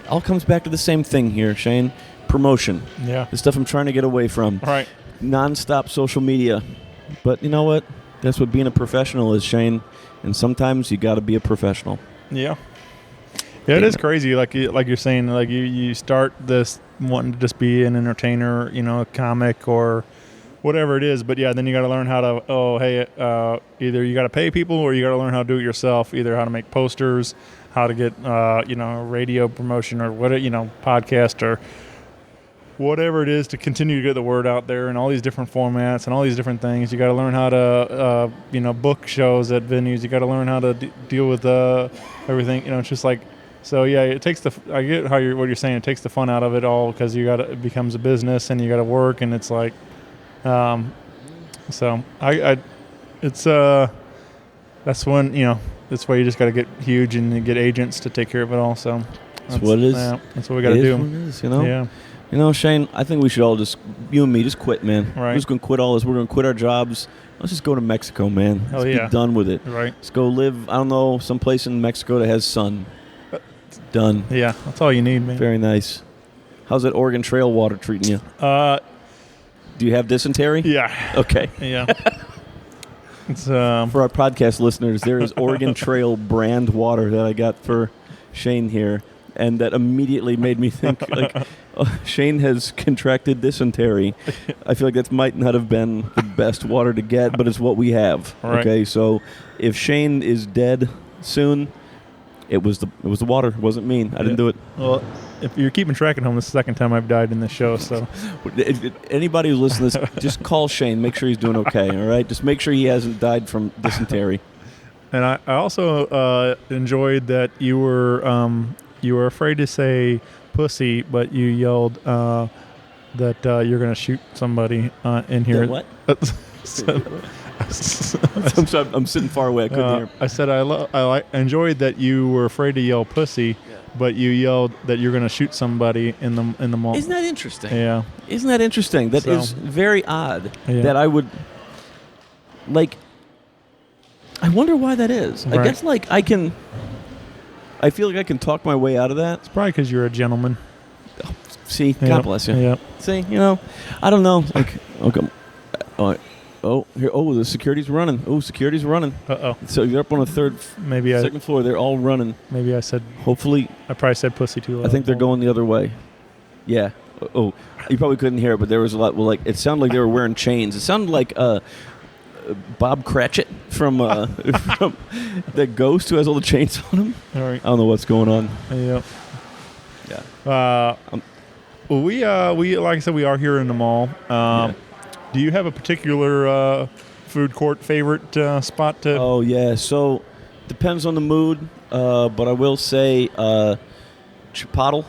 All comes back to the same thing here, Shane. Promotion. Yeah. The stuff I'm trying to get away from. Right. Non-stop social media. But you know what? That's what being a professional is, Shane. And sometimes you got to be a professional. Yeah. Yeah, it is crazy. Like you're saying, like you start this wanting to just be an entertainer, you know, a comic or whatever it is. But yeah, then you got to learn how to. Either you got to pay people or you got to learn how to do it yourself. Either how to make posters, how to get radio promotion or what podcast or whatever it is to continue to get the word out there in all these different formats and all these different things. You got to learn how to book shows at venues. You got to learn how to deal with everything. It's just like. So yeah, it takes I get what you're saying. It takes the fun out of it all because it becomes a business and you got to work and it's like, so it's that's when that's why you just got to get huge and get agents to take care of it all. So that's what it is. Yeah, that's what we got to do. What it is, Yeah. Shane, I think we should all you and me, just quit, man. Right. We're just going to quit all this. We're going to quit our jobs. Let's just go to Mexico, man. Let's be done with it. Right. Let's go live, I don't know, someplace in Mexico that has sun. Done. Yeah, that's all you need, man. Very nice. How's that Oregon Trail water treating you? Do you have dysentery? Yeah. Okay. Yeah. It's For our podcast listeners, there is Oregon Trail brand water that I got for Shane here, and that immediately made me think Shane has contracted dysentery. I feel like that might not have been the best water to get, but it's what we have. Right. Okay, so if Shane is dead soon, it was the water. It wasn't me. I didn't do it. Well, if you're keeping track at home, this is the second time I've died in this show. So anybody who's listening to this, just call Shane. Make sure he's doing okay. All right, just make sure he hasn't died from dysentery. And I also enjoyed that you were afraid to say pussy, but you yelled that you're going to shoot somebody in here. What? I'm sitting far away. I couldn't hear. I said I enjoyed that you were afraid to yell pussy, but you yelled that you're going to shoot somebody in the mall. Isn't that interesting? Yeah. Isn't that interesting? That is very odd. Yeah. That I would like. I wonder why that is. Right. I guess I feel like I can talk my way out of that. It's probably because you're a gentleman. See, God bless you. Yeah. See, I don't know. Like, okay. The security's running. Oh, security's running. Uh-oh. So you're up on the second floor. They're all running. Maybe I said... Hopefully... I probably said pussy too loud. I think they're going the other way. Yeah. Oh, you probably couldn't hear it, but there was a lot... Well, it sounded like they were wearing chains. It sounded like Bob Cratchit from the ghost who has all the chains on him. All right. I don't know what's going on. Yeah. Yeah. Well, we like I said, we are here in the mall. Do you have a particular food court favorite spot to? Oh yeah, so depends on the mood, but I will say Chipotle.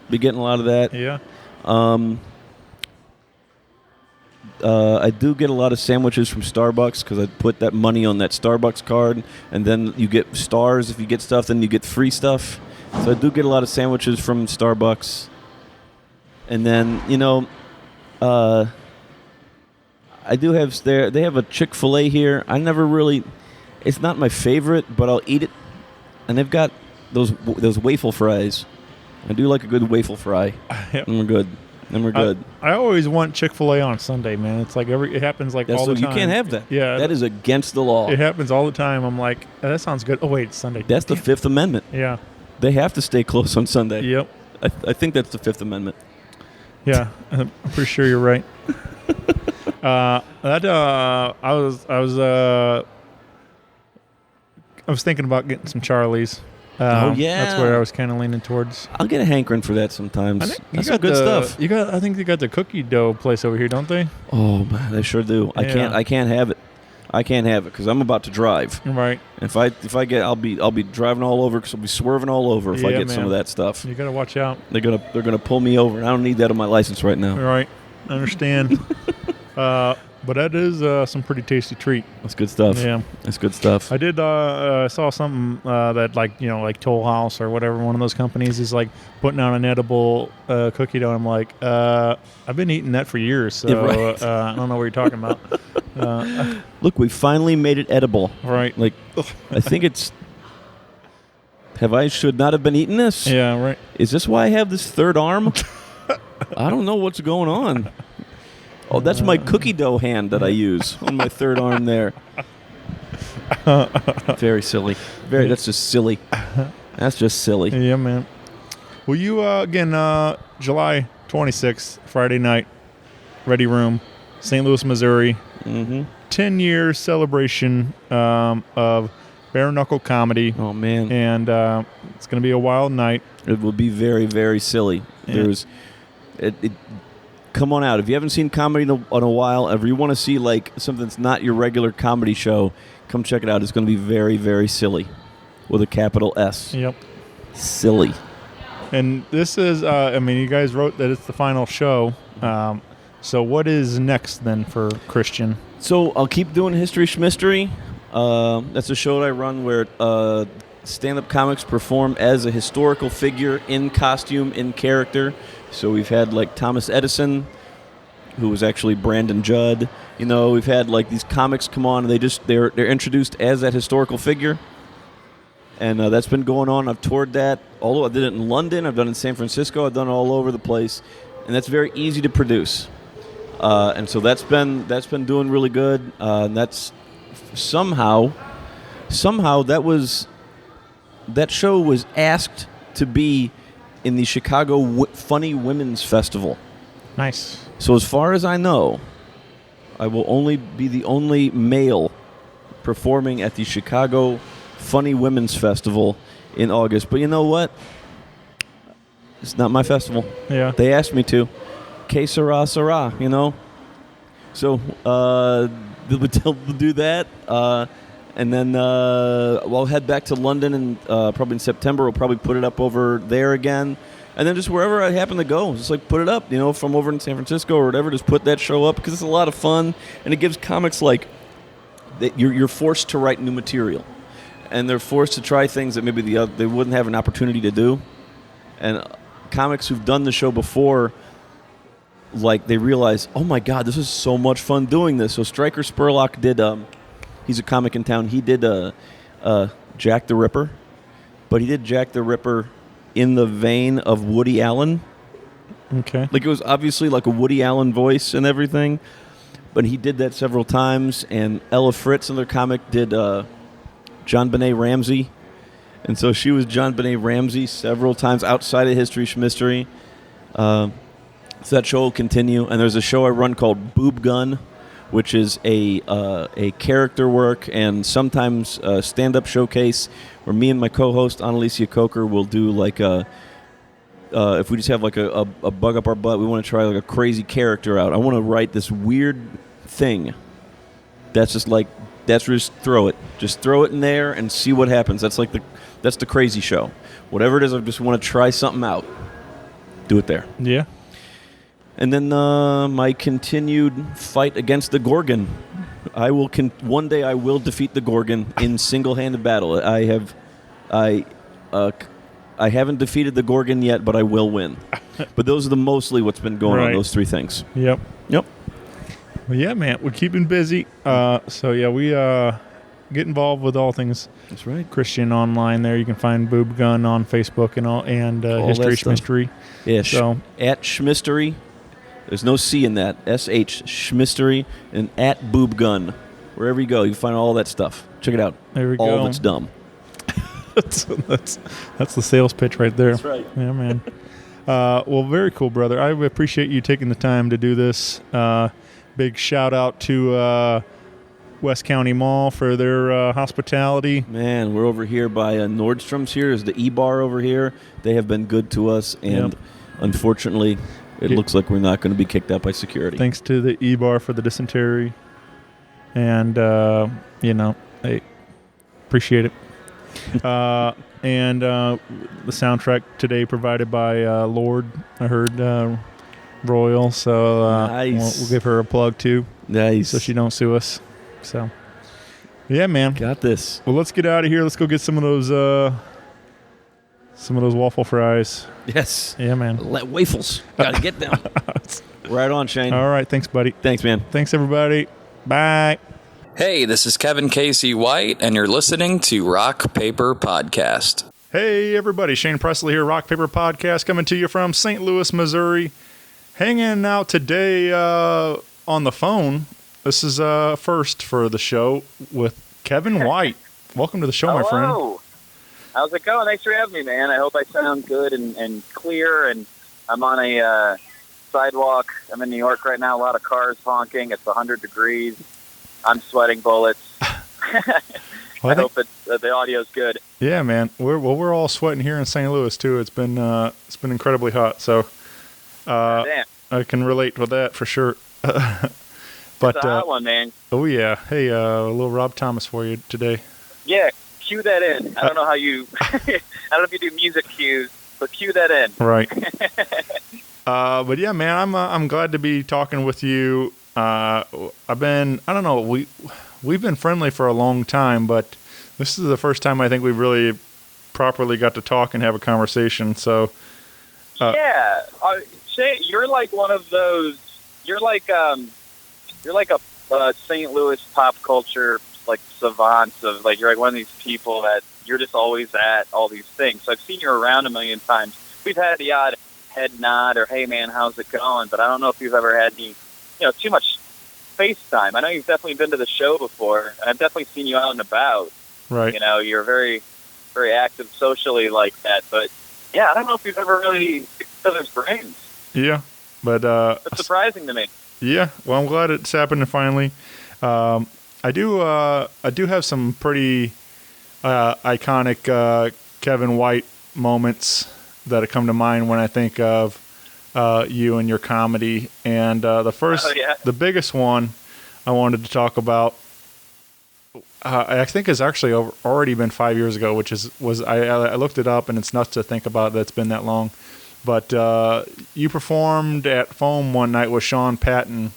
Be getting a lot of that. Yeah. I do get a lot of sandwiches from Starbucks because I put that money on that Starbucks card, and then you get stars if you get stuff. Then you get free stuff. So I do get a lot of sandwiches from Starbucks, and then I do have they have a Chick-fil-A here. I never really, it's not my favorite, but I'll eat it, and they've got those waffle fries. I do like a good waffle fry. Yep. And we're good. I always want Chick-fil-A on Sunday, man. It's like it happens like all the time. You can't have that. Yeah, that is against the law. It happens all the time. I'm like, that sounds good. Oh wait, it's Sunday. That's the Fifth Amendment. Yeah, they have to stay close on Sunday. Yep. I think that's the Fifth Amendment. Yeah, I'm pretty sure you're right. I was thinking about getting some Charlie's. Oh yeah, that's where I was kind of leaning towards. I'll get a hankering for that sometimes. That's some good stuff. I think they got the cookie dough place over here, don't they? Oh man, they sure do. Yeah. I can't have it. I can't have it because I'm about to drive. Right. If I get, I'll be driving all over because I'll be swerving all over if I get some of that stuff. You gotta watch out. They're gonna pull me over, and I don't need that on my license right now. Right. I understand. But that is some pretty tasty treat. That's good stuff. Yeah, that's good stuff. I did saw something that like Toll House or whatever, one of those companies is like putting out an edible cookie dough. I'm like, I've been eating that for years, so right. I don't know what you're talking about. Look, we finally made it edible. Right. Like, I think it's. Should not have been eating this? Yeah, right. Is this why I have this third arm? I don't know what's going on. Oh, that's my cookie dough hand that I use on my third arm there. Very silly. That's just silly. That's just silly. Yeah, man. Well, you, again, July 26th, Friday night, Ready Room, St. Louis, Missouri. 10-year celebration of Bare Knuckle Comedy. Oh, man. And it's going to be a wild night. It will be very, very silly. Yeah. Come on out. If you haven't seen comedy in a while, if you want to see like something that's not your regular comedy show, come check it out. It's going to be very, very silly with a capital S. Yep. Silly. And this is, you guys wrote that it's the final show. So what is next then for Christian? So I'll keep doing History Schmistery. That's a show that I run where stand-up comics perform as a historical figure in costume, in character. So we've had like Thomas Edison, who was actually Brandon Judd. We've had like these comics come on, and they're introduced as that historical figure. And that's been going on. I've toured that. Although I did it in London, I've done it in San Francisco, I've done it all over the place, and that's very easy to produce. And so that's been doing really good. And that's somehow that show was asked to be in the Chicago Funny Women's Festival. Nice. So as far as I know, I will only be the only male performing at the Chicago Funny Women's Festival in August. But you know what? It's not my festival. Yeah. They asked me to. Que sera, sera, So they'll do that. And then we'll head back to London, and probably in September we'll probably put it up over there again. And then just wherever I happen to go, just like put it up, from over in San Francisco or whatever, just put that show up because it's a lot of fun. And it gives comics like, you're forced to write new material. And they're forced to try things that maybe they wouldn't have an opportunity to do. And comics who've done the show before, like they realize, oh my God, this is so much fun doing this. So Stryker Spurlock did... he's a comic in town. He did Jack the Ripper, but he did Jack the Ripper in the vein of Woody Allen. Okay. Like it was obviously like a Woody Allen voice and everything, but he did that several times. And Ella Fritz, another comic, did John Benet Ramsey. And so she was John Benet Ramsey several times outside of History Schmistery. So that show will continue. And there's a show I run called Boob Gun, which is a character work and sometimes a stand-up showcase where me and my co-host, Annalicia Coker, will do like if we just have like a bug up our butt, we want to try like a crazy character out. I want to write this weird thing that's just throw it. Just throw it in there and see what happens. That's the crazy show. Whatever it is, I just want to try something out. Do it there. Yeah. And then my continued fight against the Gorgon. I will one day I will defeat the Gorgon in single-handed battle. I haven't defeated the Gorgon yet, but I will win. But those are mostly what's been going on, those three things. Yep. Yep. Well, yeah, man, we're keeping busy. So, yeah, we get involved with all things That's right. Christian online there. You can find Boob Gun on Facebook and History Schmistery. Yeah, so, at Schmistery. There's no C in that. SH Schmistery and at Boob Gun. Wherever you go, you find all that stuff. Check it out. There we all go. All that's dumb. that's the sales pitch right there. That's right. Yeah, man. Well, very cool, brother. I appreciate you taking the time to do this. Big shout out to West County Mall for their hospitality. Man, we're over here by Nordstrom's here. There's the E-Bar over here. They have been good to us, and unfortunately, it looks like we're not going to be kicked out by security. Thanks to the E-Bar for the dysentery. And, hey, appreciate it. And the soundtrack today provided by Lord, I heard, Royal. So nice. we'll give her a plug, too. Nice. So she don't sue us. So, yeah, man. Got this. Well, let's get out of here. Let's go get some of those waffle fries. Yes. Yeah, man. Waffles. Got to get them. Right on, Shane. All right. Thanks, buddy. Thanks, man. Thanks, everybody. Bye. Hey, this is Kevin Casey White, and you're listening to Rock Paper Podcast. Hey, everybody. Shane Presley here, Rock Paper Podcast, coming to you from St. Louis, Missouri. Hanging out today on the phone. This is first for the show with Kevin White. Welcome to the show, my friend. Hello. How's it going? Thanks for having me, man. I hope I sound good and clear. And I'm on a sidewalk. I'm in New York right now. A lot of cars honking. It's 100 degrees. I'm sweating bullets. I hope the audio's good. Yeah, man. We're all sweating here in St. Louis too. It's been incredibly hot. So Damn. I can relate with that for sure. But it's a hot one, man. Oh yeah. Hey, a little Rob Thomas for you today. Yeah, cue that in. I don't know how you. I don't know if you do music cues, but cue that in. Right. But yeah, man, I'm glad to be talking with you. We've been friendly for a long time, but this is the first time I think we've really properly got to talk and have a conversation. So, Shay, you're like one of those. You're like a St. Louis pop culture like savants of like you're like one of these people that you're just always at all these things. So I've seen you around a million times. We've had the odd head nod or hey man, how's it going? But I don't know if you've ever had any. Too much FaceTime. I know you've definitely been to the show before, and I've definitely seen you out and about. right. You're very, very active socially like that. But, yeah, I don't know if you've ever really picked each other's brains. Yeah, but It's surprising to me. Yeah, well, I'm glad it's happening finally. I do have some pretty iconic Kevin White moments that come to mind when I think of you and your comedy. And the biggest one I wanted to talk about, I think has actually already been 5 years ago, I looked it up, and it's nuts to think about that it's been that long. But you performed at Foam one night with Sean Patton.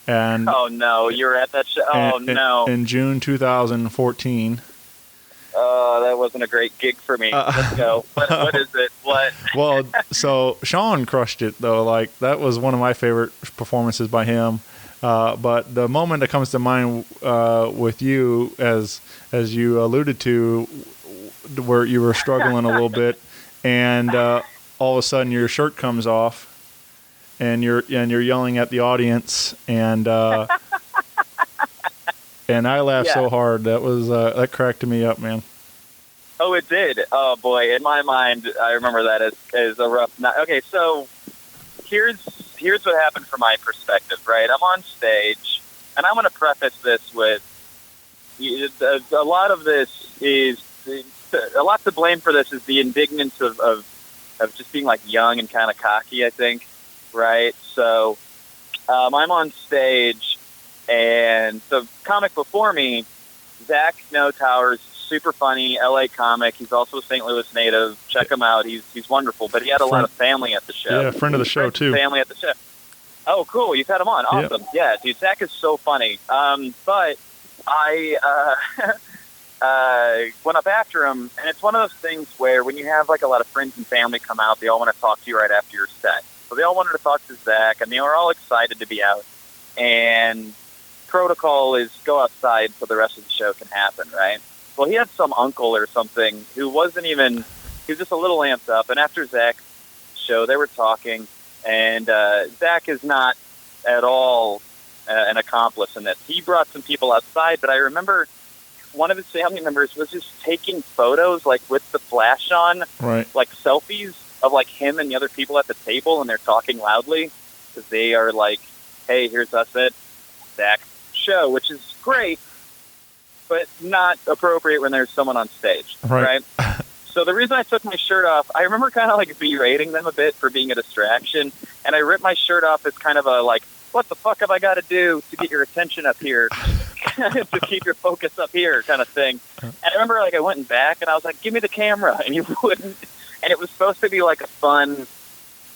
And oh, no, you were at that show? Oh, no. In June 2014. That wasn't a great gig for me. Let's go. What is it? What? Well, so Sean crushed it, though. Like, that was one of my favorite performances by him. But the moment that comes to mind with you, as you alluded to, where you were struggling a little bit, and all of a sudden your shirt comes off, and you're yelling at the audience, and and I laughed so hard that cracked me up, man. Oh, it did. Oh boy, in my mind, I remember that as a rough night. Okay, so here's what happened from my perspective. Right, I'm on stage, and I'm going to preface this with a lot of this is a lot to blame for. This is the indignance of just being like young and kind of cocky, I think. Right, so I'm on stage, and the comic before me, Zach Snowtower's super funny LA comic. He's also a St. Louis native. Check him out. He's wonderful. But he had a lot of family at the show. Yeah, friend of the show too. Family at the show. Oh, cool. You've had him on. Awesome. Yeah, dude, Zach is so funny. But I went up after him, and it's one of those things where when you have like a lot of friends and family come out, they all want to talk to you right after your set. So they all wanted to talk to Zach, and they were all excited to be out. And protocol is go outside so the rest of the show can happen, right? Well, he had some uncle or something who wasn't even, he was just a little amped up. And after Zach's show, they were talking, and Zach is not at all an accomplice in this. He brought some people outside, but I remember one of his family members was just taking photos, like with the flash on, right? Like selfies of like him and the other people at the table, and they're talking loudly because they are like, "Hey, here's us at Zach's show," which is great, but not appropriate when there's someone on stage, right? So the reason I took my shirt off, I remember kind of like berating them a bit for being a distraction, and I ripped my shirt off as kind of a like, what the fuck have I got to do to get your attention up here, to keep your focus up here kind of thing. And I remember like I went back and I was like, give me the camera, and you wouldn't. And it was supposed to be like a fun,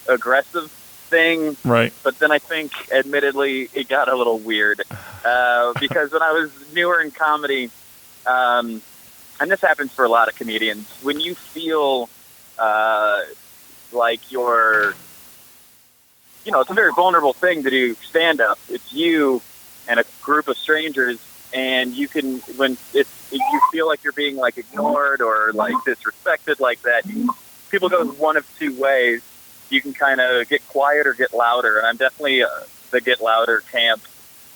aggressive thing, right? But then I think, admittedly, it got a little weird because when I was newer in comedy, and this happens for a lot of comedians, when you feel like you're, you know, it's a very vulnerable thing to do stand-up. It's you and a group of strangers, and you can, when you feel like you're being like ignored or like disrespected like that, people go one of two ways. You can kind of get quiet or get louder, and I'm definitely the get louder camp.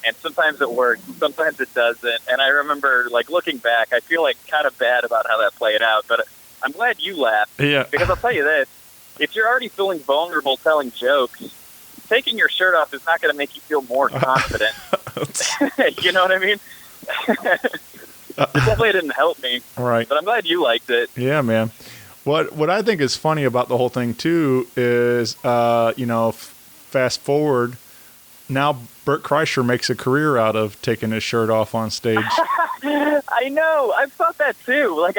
And sometimes it works, sometimes it doesn't. And I remember, like, looking back, I feel like kind of bad about how that played out, but I'm glad you laughed. Yeah. Because I'll tell you this, if you're already feeling vulnerable telling jokes, taking your shirt off is not going to make you feel more confident. You know what I mean? It definitely didn't help me. Right. But I'm glad you liked it. Yeah, man. What I think is funny about the whole thing too is, you know, fast forward, now Bert Kreischer makes a career out of taking his shirt off on stage. I know. I've thought that too. Like,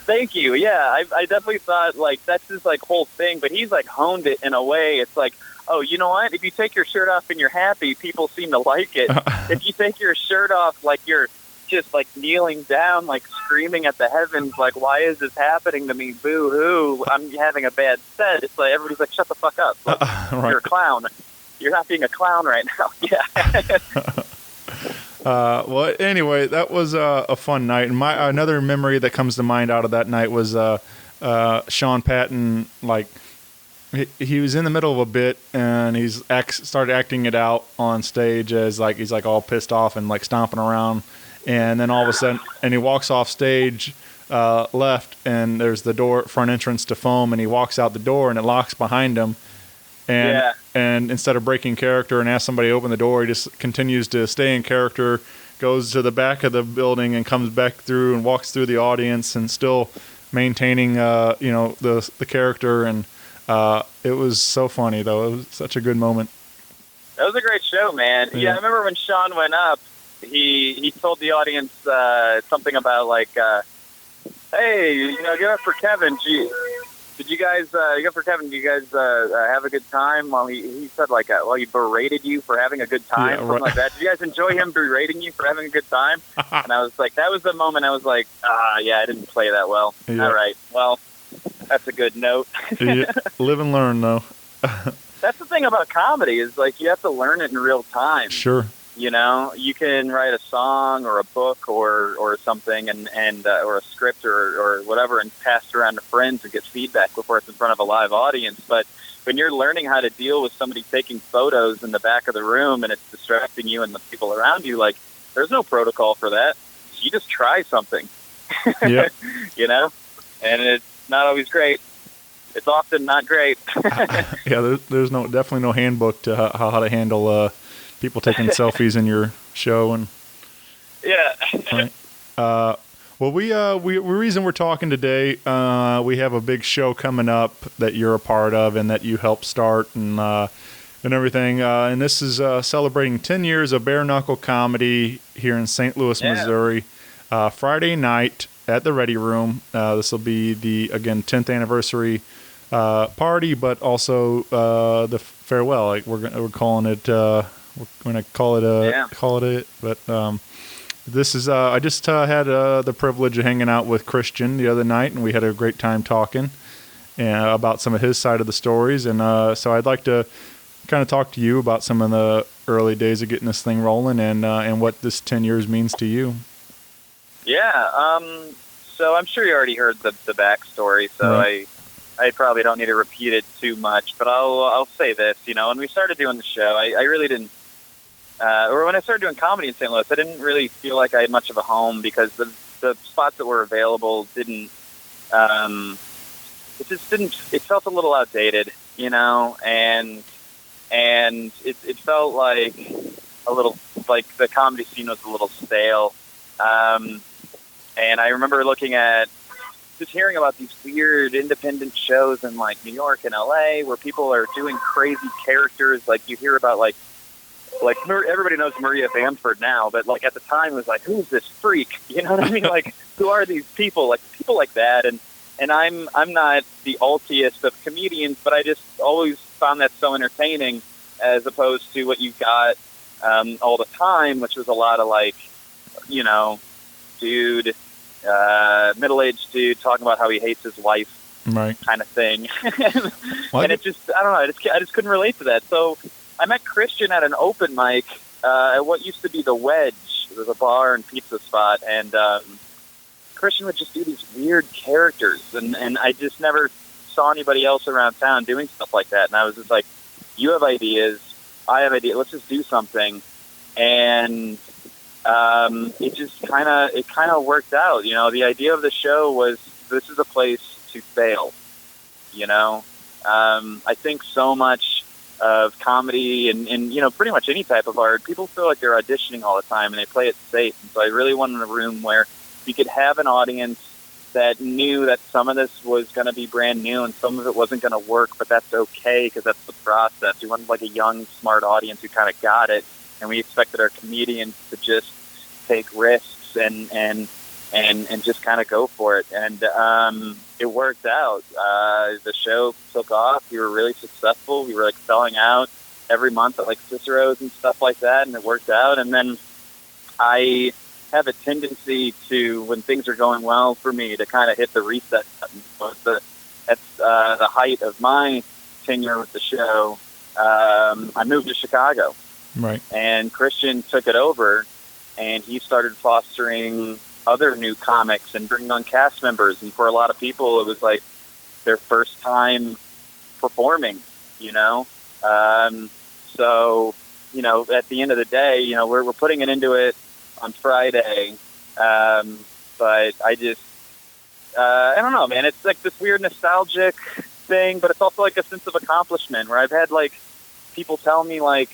thank you. Yeah, I definitely thought like that's his like whole thing. But he's like honed it in a way. It's like, oh, you know what? If you take your shirt off and you're happy, people seem to like it. If you take your shirt off like you're just like kneeling down, like screaming at the heavens, like, why is this happening to me? Boo hoo! I'm having a bad set. It's like everybody's like, shut the fuck up. Like, right. You're a clown. You're not being a clown right now. Yeah. Well, anyway, that was a fun night. And another memory that comes to mind out of that night was Sean Patton. Like, he was in the middle of a bit, and he's started acting it out on stage as like he's like all pissed off and like stomping around. And then all of a sudden, and he walks off stage left, and there's the front entrance to Foam, and he walks out the door, and it locks behind him. And instead of breaking character and ask somebody to open the door, he just continues to stay in character, goes to the back of the building and comes back through and walks through the audience and still maintaining, you know, the character. And it was so funny, though. It was such a good moment. That was a great show, man. Yeah, I remember when Sean went up, he told the audience something about like, hey, you know, give up for Kevin. Did you guys, go for Kevin, did you guys have a good time? Well, he said, like, well, he berated you for having a good time, something like that. Did you guys enjoy him berating you for having a good time? And I was like, that was the moment I was like, yeah, I didn't play that well. Yeah. All right, well, that's a good note. Yeah. Live and learn, though. That's the thing about comedy is, like, you have to learn it in real time. Sure. You know, you can write a song or a book or something and or a script or whatever and pass it around to friends and get feedback before it's in front of a live audience. But when you're learning how to deal with somebody taking photos in the back of the room and it's distracting you and the people around you, like, there's no protocol for that. You just try something. Yeah. You know? And it's not always great. It's often not great. Yeah, there's definitely no handbook to how to handle people taking selfies in your show. And yeah. Right. Well, the reason we're talking today, we have a big show coming up that you're a part of and that you helped start and everything. And this is celebrating 10 years of bare knuckle comedy here in St. Louis, Missouri. Friday night at the Ready Room. This will be the, again, 10th anniversary party, but also the farewell. Like we're calling it. We're gonna call it. But this is. I just had the privilege of hanging out with Christian the other night, and we had a great time talking about some of his side of the stories. And so I'd like to kind of talk to you about some of the early days of getting this thing rolling, and what this 10 years means to you. Yeah. So I'm sure you already heard the backstory, so Right. I probably don't need to repeat it too much, but I'll say this. When we started doing the show, I really didn't, or when I started doing comedy in St. Louis, I didn't really feel like I had much of a home because the spots that were available didn't, it felt a little outdated, and it felt like a little, like the comedy scene was a little stale. And I remember just hearing about these weird independent shows in like New York and LA where people are doing crazy characters. Like you hear about like everybody knows Maria Bamford now, but like at the time it was like, who's this freak? You know what I mean? Like, who are these people? Like people like that. And I'm not the altiest of comedians, but I just always found that so entertaining as opposed to what you got all the time, which was a lot of like, dude, middle-aged dude talking about how he hates his wife, Right. kind of thing. And it just, I don't know, I just couldn't relate to that. So I met Christian at an open mic at what used to be the Wedge. It was a bar and pizza spot, and Christian would just do these weird characters, and I just never saw anybody else around town doing stuff like that. And I was just like, you have ideas, I have ideas, let's just do something. And it kind of worked out. The idea of the show was, this is a place to fail. I think so much of comedy and pretty much any type of art, people feel like they're auditioning all the time and they play it safe. And so I really wanted a room where you could have an audience that knew that some of this was going to be brand new and some of it wasn't going to work, but that's okay because that's the process. We wanted like a young, smart audience who kind of got it, and we expected our comedians to just take risks and just kind of go for it. And it worked out. The show took off. We were really successful. We were like selling out every month at like Cicero's and stuff like that, and it worked out. And then I have a tendency to, when things are going well for me, to kind of hit the reset button. So that's the height of my tenure with the show. I moved to Chicago. Right. And Christian took it over, and he started fostering other new comics and bringing on cast members. And for a lot of people, it was like their first time performing, So, at the end of the day, we're putting it into it on Friday. But I just, I don't know, man. It's like this weird nostalgic thing, but it's also like a sense of accomplishment where I've had like people tell me like,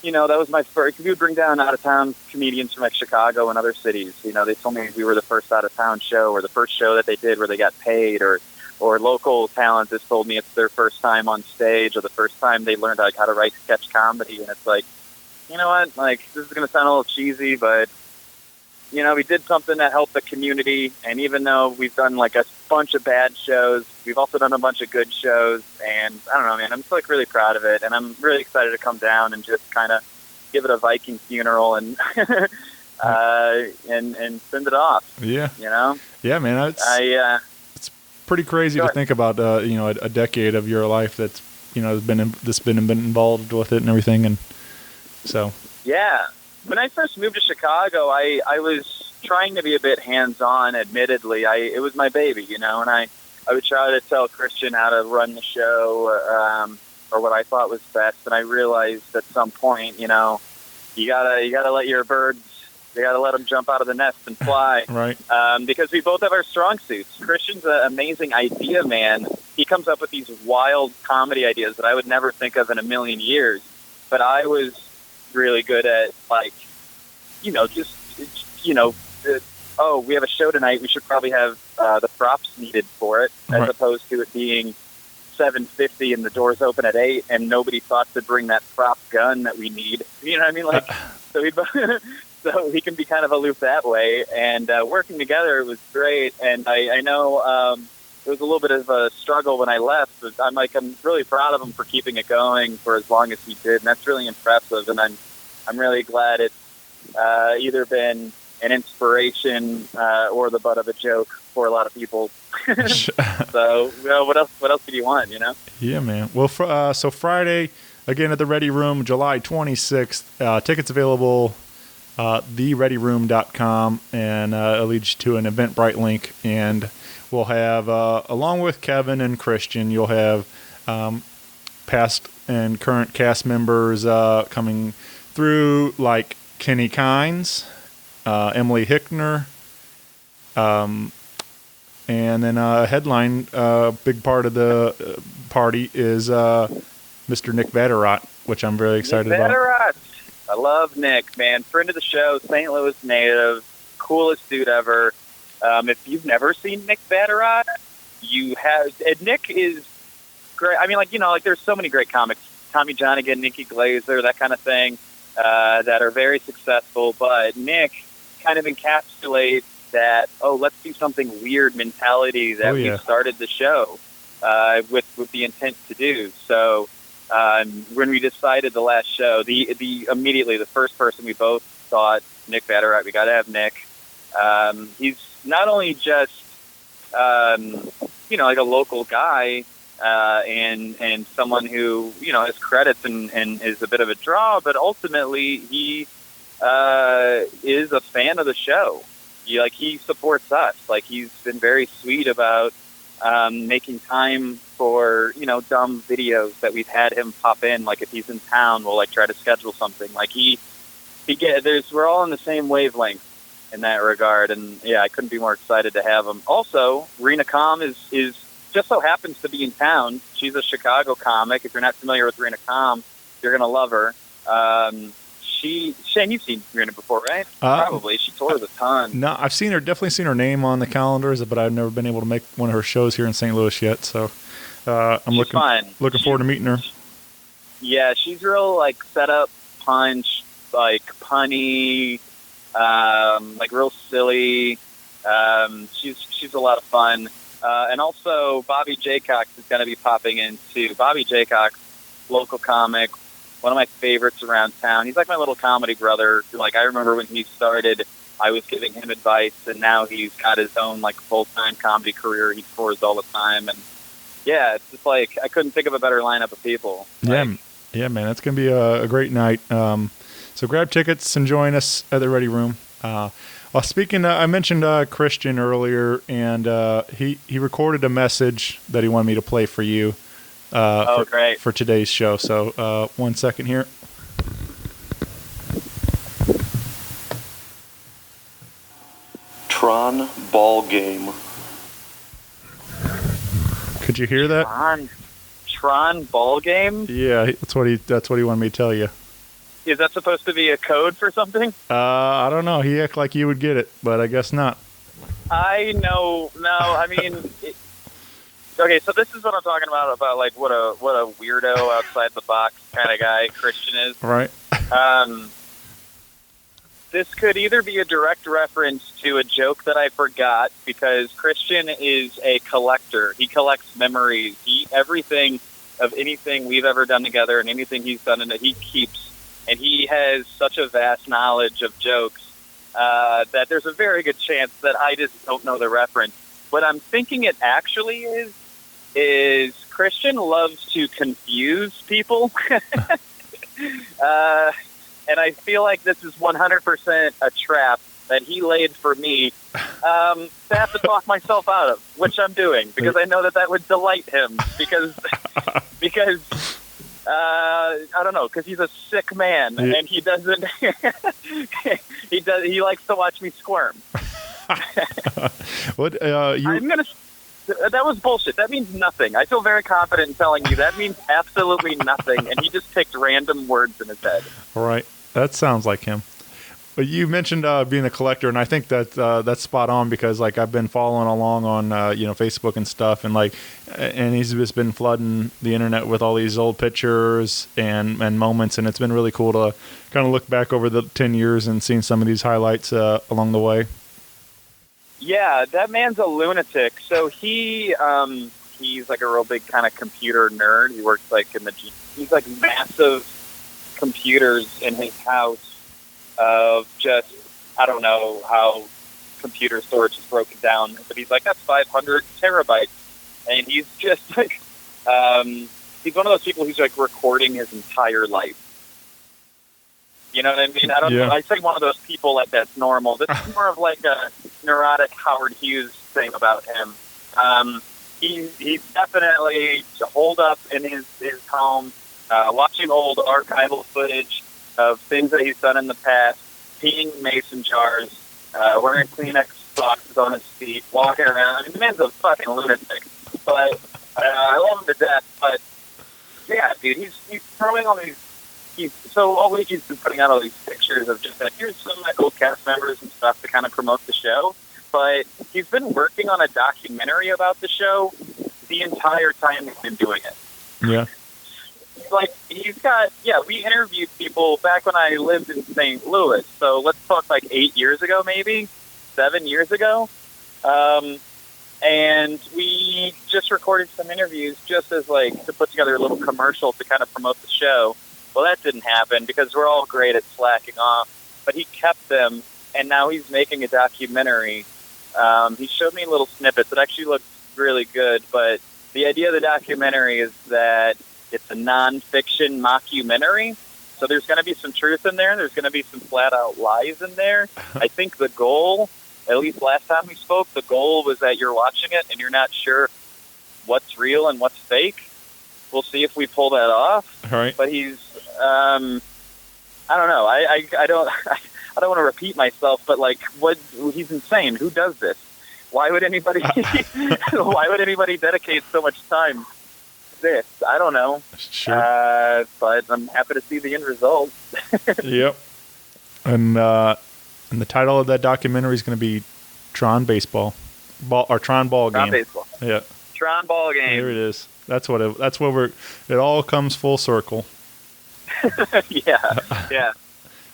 that was my first. We would bring down out-of-town comedians from like Chicago and other cities. They told me we were the first out-of-town show, or the first show that they did where they got paid, or local talent has told me it's their first time on stage, or the first time they learned how to write sketch comedy. And it's like, you know what? Like, this is going to sound a little cheesy, but we did something that helped the community. And even though we've done like a bunch of bad shows, we've also done a bunch of good shows. And I don't know, man, I'm just like really proud of it. And I'm really excited to come down and just kind of give it a Viking funeral and, and send it off. Yeah. Yeah, man. It's pretty crazy to think about, a decade of your life that's, has been involved with it and everything. And so. Yeah. When I first moved to Chicago, I was trying to be a bit hands-on, admittedly. It was my baby, and I would try to tell Christian how to run the show, or what I thought was best. And I realized at some point, you gotta let your birds, you gotta let them jump out of the nest and fly. Right. Because we both have our strong suits. Christian's an amazing idea man. He comes up with these wild comedy ideas that I would never think of in a million years. But I was really good at like, we have a show tonight, we should probably have the props needed for it, as opposed to it being 7:50 and the doors open at 8 and nobody thought to bring that prop gun that we need. You know what I mean? Like, So so he can be kind of aloof that way. And working together was great. And I know it was a little bit of a struggle when I left, but I'm really proud of him for keeping it going for as long as he did, and that's really impressive. And I'm really glad it's either been an inspiration or the butt of a joke for a lot of people. So, what else could you want, Yeah, man. Well, so Friday, again at the Ready Room, July 26th. Tickets available, thereadyroom.com, and it'll lead you to an Eventbrite link. And we'll have, along with Kevin and Christian, you'll have past and current cast members coming through, like Kenny Kynes, Emily Hickner, and then headline, big part of the party is Mr. Nick Vatterott, which I'm very excited about. Vatterott. I love Nick, man. Friend of the show, St. Louis native, coolest dude ever. If you've never seen Nick Vatterott, you have. And Nick is great. I mean, there's so many great comics. Tommy Johnigan, Nikki Glazer, that kind of thing, that are very successful. But Nick kind of encapsulates that, let's do something weird mentality that we started the show with the intent to do. So when we decided the last show, immediately the first person we both thought, Nick Vatterott, we got to have Nick. He's not only just like a local guy and someone who has credits and is a bit of a draw, but ultimately he is a fan of the show. He supports us. He's been very sweet about making time for dumb videos that we've had him pop in. Like if he's in town, we'll try to schedule something. We're all on the same wavelength in that regard, and I couldn't be more excited to have him. Also, Reena Calm is just so happens to be in town. She's a Chicago comic. If you're not familiar with Reena Calm, you're gonna love her. Shane, you've seen Reena before, right? Probably. She tours a ton. No, I've definitely seen her name on the calendars, but I've never been able to make one of her shows here in St. Louis yet. So I'm looking forward to meeting her. Yeah, she's real set up, punch, punny, real silly. She's a lot of fun. And also Bobby Jaycox is going to be popping in too. Bobby Jaycox, local comic, one of my favorites around town. He's like my little comedy brother. I remember when he started, I was giving him advice, and now he's got his own full-time comedy career. He tours all the time, and it's just I couldn't think of a better lineup of people. Yeah, man, that's gonna be a great night. So grab tickets and join us at the Ready Room. Speaking, I mentioned Christian earlier, and he recorded a message that he wanted me to play for you. Great. For today's show. So 1 second here. Tron ball game. Could you hear that? Tron ball game? Yeah, that's what he wanted me to tell you. Is that supposed to be a code for something? I don't know. He acted like you would get it, but I guess not. I know. No, I mean, okay. So this is what I'm talking about what a weirdo outside the box kind of guy Christian is. Right. This could either be a direct reference to a joke that I forgot, because Christian is a collector. He collects memories. Everything of anything we've ever done together and anything he's done, he keeps. And he has such a vast knowledge of jokes that there's a very good chance that I just don't know the reference. What I'm thinking it actually is Christian loves to confuse people. And I feel like this is 100% a trap that he laid for me to have to talk myself out of, which I'm doing, because I know that would delight him, because I don't know, because he's a sick man, and he doesn't. He likes to watch me squirm. What? I'm gonna. That was bullshit. That means nothing. I feel very confident in telling you that means absolutely nothing, and he just picked random words in his head. All right, that sounds like him. But you mentioned being a collector, and I think that that's spot on because like I've been following along on Facebook and stuff, and he's just been flooding the internet with all these old pictures and moments, and it's been really cool to kind of look back over the 10 years and seeing some of these highlights along the way. Yeah, that man's a lunatic. So he's like a real big kind of computer nerd. He works like he's like massive computers in his house of just, I don't know how computer storage is broken down, but he's like, that's 500 terabytes. And he's just like, he's one of those people who's like recording his entire life. You know what I mean? I don't know. I say one of those people like that's normal. This is more of like a neurotic Howard Hughes thing about him. He's definitely holed up in his home, watching old archival footage of things that he's done in the past, peeing mason jars, wearing Kleenex boxes on his feet, walking around. I mean, the man's a fucking lunatic. But I love him to death. But yeah, dude, he's throwing all these. All week he's been putting out all these pictures of just like, here's some of my old cast members and stuff to kind of promote the show. But he's been working on a documentary about the show the entire time he's been doing it. Yeah. Like, we interviewed people back when I lived in St. Louis. So let's talk like 8 years ago, maybe 7 years ago. And we just recorded some interviews just as like to put together a little commercial to kind of promote the show. Well, that didn't happen because we're all great at slacking off. But he kept them, and now he's making a documentary. He showed me little snippets. It actually looked really good. But the idea of the documentary is that it's a nonfiction mockumentary. So there's going to be some truth in there. There's going to be some flat-out lies in there. I think the goal, at least last time we spoke, the goal was that you're watching it and you're not sure what's real and what's fake. We'll see if we pull that off. All right. But he's, I don't know. I don't want to repeat myself, but like, he's insane. Who does this? Why would anybody dedicate so much time to this? I don't know. Sure. But I'm happy to see the end result. Yep. And the title of that documentary is going to be Tron Baseball. Tron Ball Game. Tron Baseball. Yeah. Tron Ball Game. Here it is. That's what it all comes full circle. Yeah.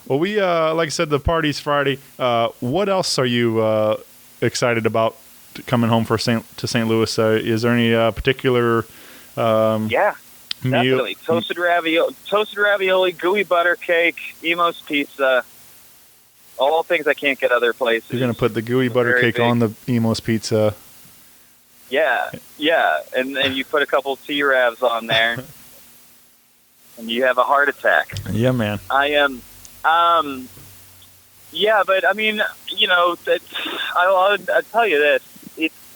Well, we like I said, the party's Friday. What else are you excited about coming home to St. Louis? Is there any particular definitely toasted ravioli, gooey butter cake, Emo's pizza, all things I can't get other places. You're gonna put the gooey butter cake on the Emo's pizza. Yeah, and then you put a couple T-Ravs on there, and you have a heart attack. Yeah, man. I am. Yeah, but I mean, I'll tell you this.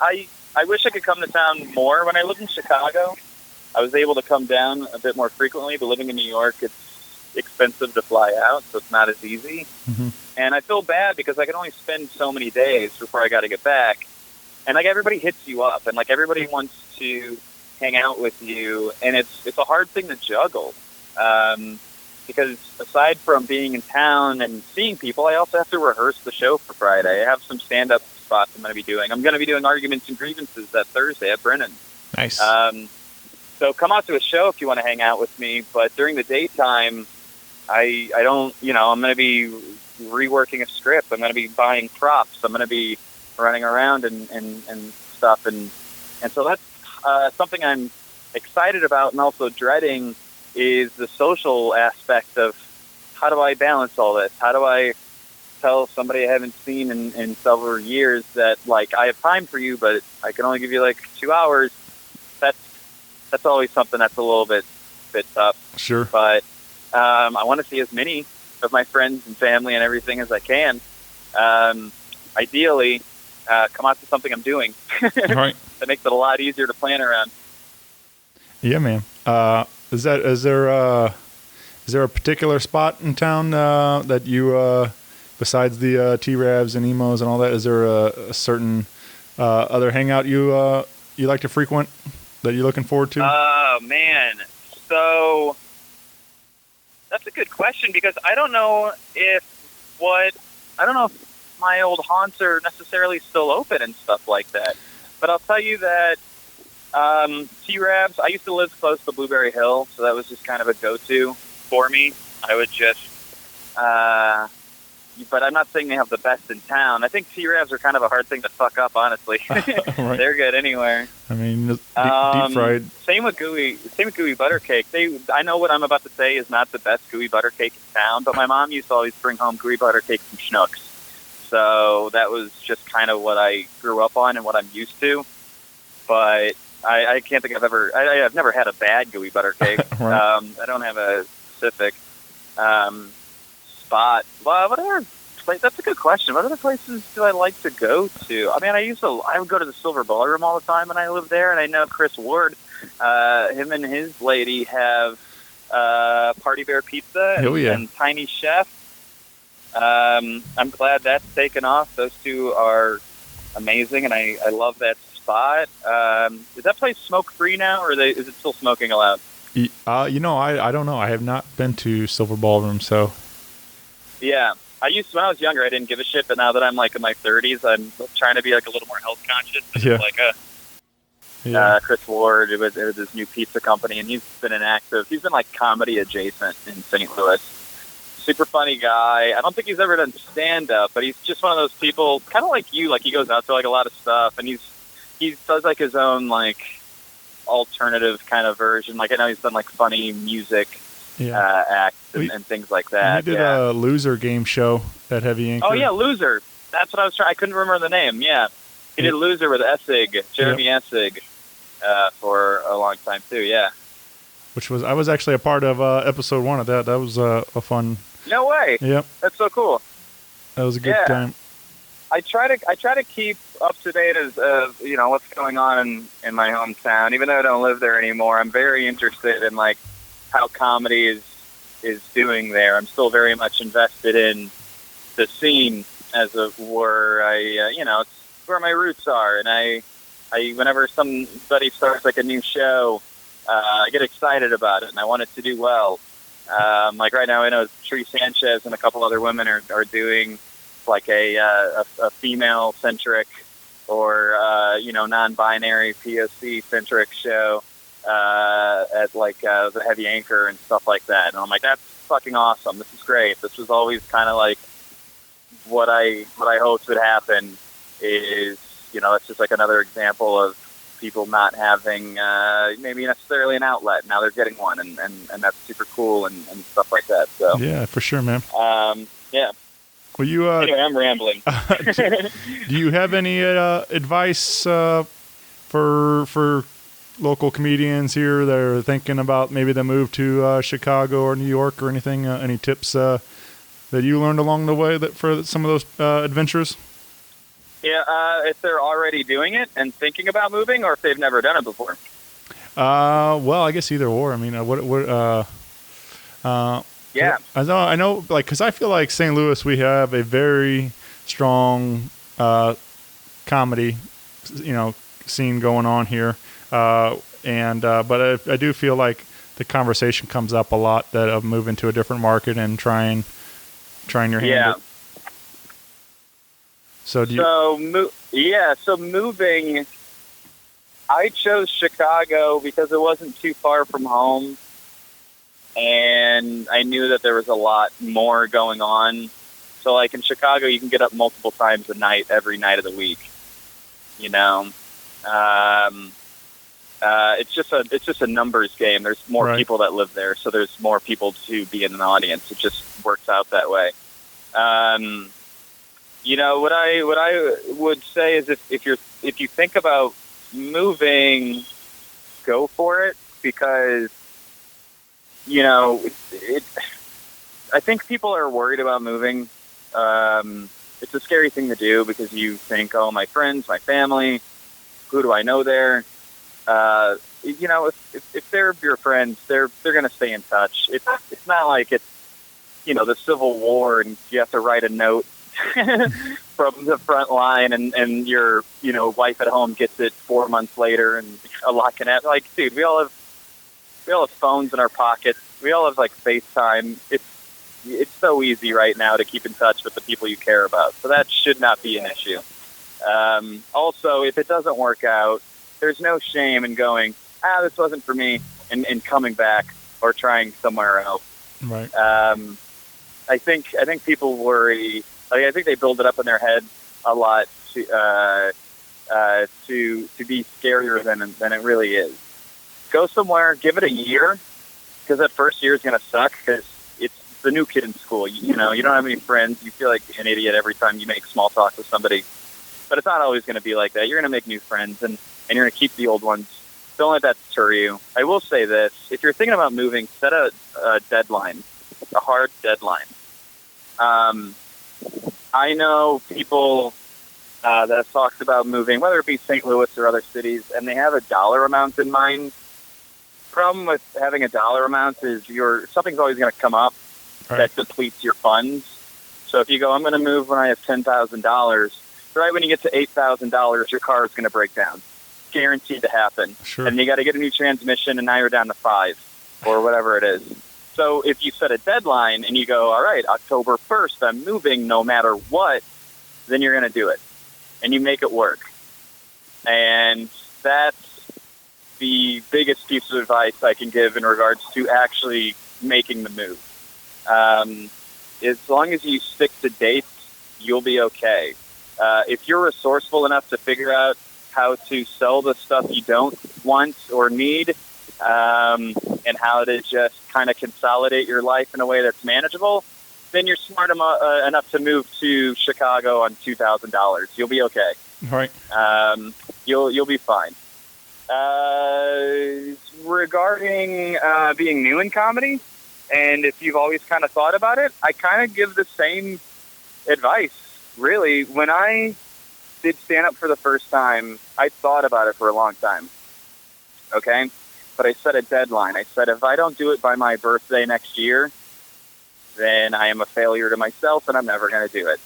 I wish I could come to town more. When I lived in Chicago, I was able to come down a bit more frequently, but living in New York, it's expensive to fly out, so it's not as easy. Mm-hmm. And I feel bad because I can only spend so many days before I got to get back. And like everybody hits you up, and like everybody wants to hang out with you, and it's a hard thing to juggle. Because aside from being in town and seeing people, I also have to rehearse the show for Friday. I have some stand-up spots I'm going to be doing. I'm going to be doing Arguments and Grievances that Thursday at Brennan. Nice. So come out to a show if you want to hang out with me. But during the daytime, I don't, I'm going to be reworking a script. I'm going to be buying props. I'm going to be running around and stuff. And so that's something I'm excited about and also dreading is the social aspect of how do I balance all this? How do I tell somebody I haven't seen in several years that, like, I have time for you, but I can only give you, like, 2 hours? That's always something that's a little bit tough. Sure. But I want to see as many of my friends and family and everything as I can. Ideally, come out to something I'm doing. All right. That makes it a lot easier to plan around. Yeah, man. Is there a particular spot in town that you besides the T-Ravs and Emos and all that? Is there a certain other hangout you like to frequent that you're looking forward to? Oh man, so that's a good question because I don't know if I don't know if my old haunts are necessarily still open and stuff like that. But I'll tell you that T-Rabs, I used to live close to Blueberry Hill, so that was just kind of a go-to for me. I would just, but I'm not saying they have the best in town. I think T-Rabs are kind of a hard thing to fuck up, honestly. Right. They're good anywhere. I mean, deep fried. Same with gooey butter cake. I know what I'm about to say is not the best gooey butter cake in town, but my mom used to always bring home gooey butter cake from Schnucks. So that was just kind of what I grew up on and what I'm used to. But I can't think I've never had a bad gooey butter cake. Right. I don't have a specific spot. Well, that's a good question. What other places do I like to go to? I mean, I would go to the Silver Ballroom all the time when I lived there, and I know Chris Ward, him and his lady have Party Bear Pizza and Tiny Chef. I'm glad that's taken off. Those two are amazing, and I love that spot. Is that place smoke-free now, or is it still smoking allowed? I don't know. I have not been to Silver Ballroom, so. Yeah. When I was younger, I didn't give a shit, but now that I'm like in my 30s, I'm trying to be like a little more health conscious. Yeah. Like Chris Ward with his new pizza company, and he's been like comedy adjacent in St. Louis. Super funny guy. I don't think he's ever done stand-up, but he's just one of those people, kind of like you, like he goes out to like a lot of stuff, and he does like his own like alternative kind of version. Like I know he's done like funny music acts and things like that. He did a Loser game show at Heavy Anchor. Oh yeah, Loser. That's what I was trying. I couldn't remember the name. Yeah, he did Loser with Jeremy Essig, for a long time too. Yeah. I was actually a part of episode 1 of that. That was a fun. No way. Yep. That's so cool. That was a good time. I try to keep up to date as what's going on in my hometown. Even though I don't live there anymore, I'm very interested in like how comedy is doing there. I'm still very much invested in the scene, as it were. It's where my roots are, and I whenever somebody starts like a new show, I get excited about it, and I want it to do well. Like right now, I know Tree Sanchez and a couple other women are doing like a female-centric or non-binary POC-centric show at like the Heavy Anchor and stuff like that. And I'm like, that's fucking awesome. This is great. This was always kind of like what I hoped would happen. Is it's just like another example of people not having maybe necessarily an outlet. Now they're getting one, and that's super cool and stuff like that. So yeah, for sure, man. Yeah. Well, you anyway, I'm rambling. Do you have any advice for local comedians here that are thinking about maybe the move to Chicago or New York or anything? Any tips that you learned along the way for some of those adventures? Yeah, if they're already doing it and thinking about moving, or if they've never done it before. Well, I guess either or. I mean, yeah. I know, like, because I feel like St. Louis, we have a very strong comedy, scene going on here, but I do feel like the conversation comes up a lot that of moving to a different market and trying your hand. Yeah. So moving, I chose Chicago because it wasn't too far from home, and I knew that there was a lot more going on. So, like in Chicago, you can get up multiple times a night, every night of the week. It's just a numbers game. There's more people that live there, so there's more people to be in an audience. It just works out that way. What I would say is if you think about moving, go for it, because I think people are worried about moving. It's a scary thing to do because you think, oh, my friends, my family, who do I know there? If they're your friends, they're going to stay in touch. It's not like it's the Civil War and you have to write a note from the front line and your wife at home gets it 4 months later and a lot can happen. Like, dude, we all have phones in our pockets. We all have like FaceTime. it's so easy right now to keep in touch with the people you care about. So that should not be an issue. Also, if it doesn't work out, there's no shame in going, this wasn't for me, and coming back or trying somewhere else. Right. I think people worry. I think they build it up in their head a lot to be scarier than it really is. Go somewhere, give it a year, because that first year is going to suck because it's the new kid in school. You don't have any friends. You feel like an idiot every time you make small talk with somebody. But it's not always going to be like that. You're going to make new friends, and you're going to keep the old ones. Don't let that deter you. I will say this. If you're thinking about moving, set a deadline, a hard deadline. I know people that have talked about moving, whether it be St. Louis or other cities, and they have a dollar amount in mind. Problem with having a dollar amount is something's always going to come up that depletes your funds. So if you go, I'm going to move when I have $10,000, right when you get to $8,000, your car is going to break down. Guaranteed to happen. Sure. And you got to get a new transmission, and now you're down to 5 or whatever it is. So if you set a deadline and you go, all right, October 1st, I'm moving no matter what, then you're going to do it. And you make it work. And that's the biggest piece of advice I can give in regards to actually making the move. As long as you stick to dates, you'll be okay. If you're resourceful enough to figure out how to sell the stuff you don't want or need, and how to just kind of consolidate your life in a way that's manageable, then you're smart enough to move to Chicago on $2,000. You'll be okay. Right. You'll be fine. Regarding being new in comedy, and if you've always kind of thought about it, I kind of give the same advice, really. When I did stand-up for the first time, I thought about it for a long time, okay? But I set a deadline. I said, if I don't do it by my birthday next year, then I am a failure to myself, and I'm never going to do it.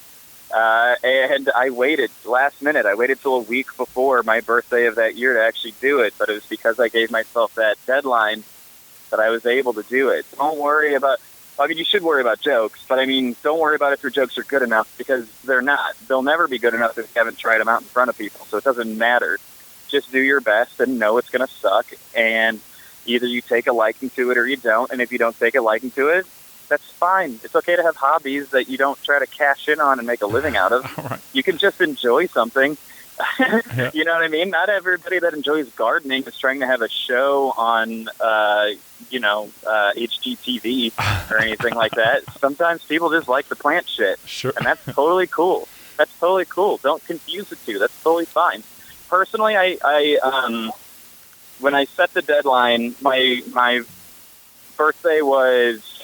And I waited last minute. I waited till a week before my birthday of that year to actually do it, but it was because I gave myself that deadline that I was able to do it. Don't worry about, you should worry about jokes, but don't worry about if your jokes are good enough, because they're not. They'll never be good enough if you haven't tried them out in front of people, so it doesn't matter. Just do your best and know it's going to suck, and either you take a liking to it or you don't, and if you don't take a liking to it, that's fine. It's okay to have hobbies that you don't try to cash in on and make a living out of. Right. You can just enjoy something. Yeah. You know what I mean? Not everybody that enjoys gardening is trying to have a show on, HGTV or anything like that. Sometimes people just like to plant shit. Sure. And that's totally cool. Don't confuse the two. That's totally fine. Personally, I when I set the deadline, my birthday was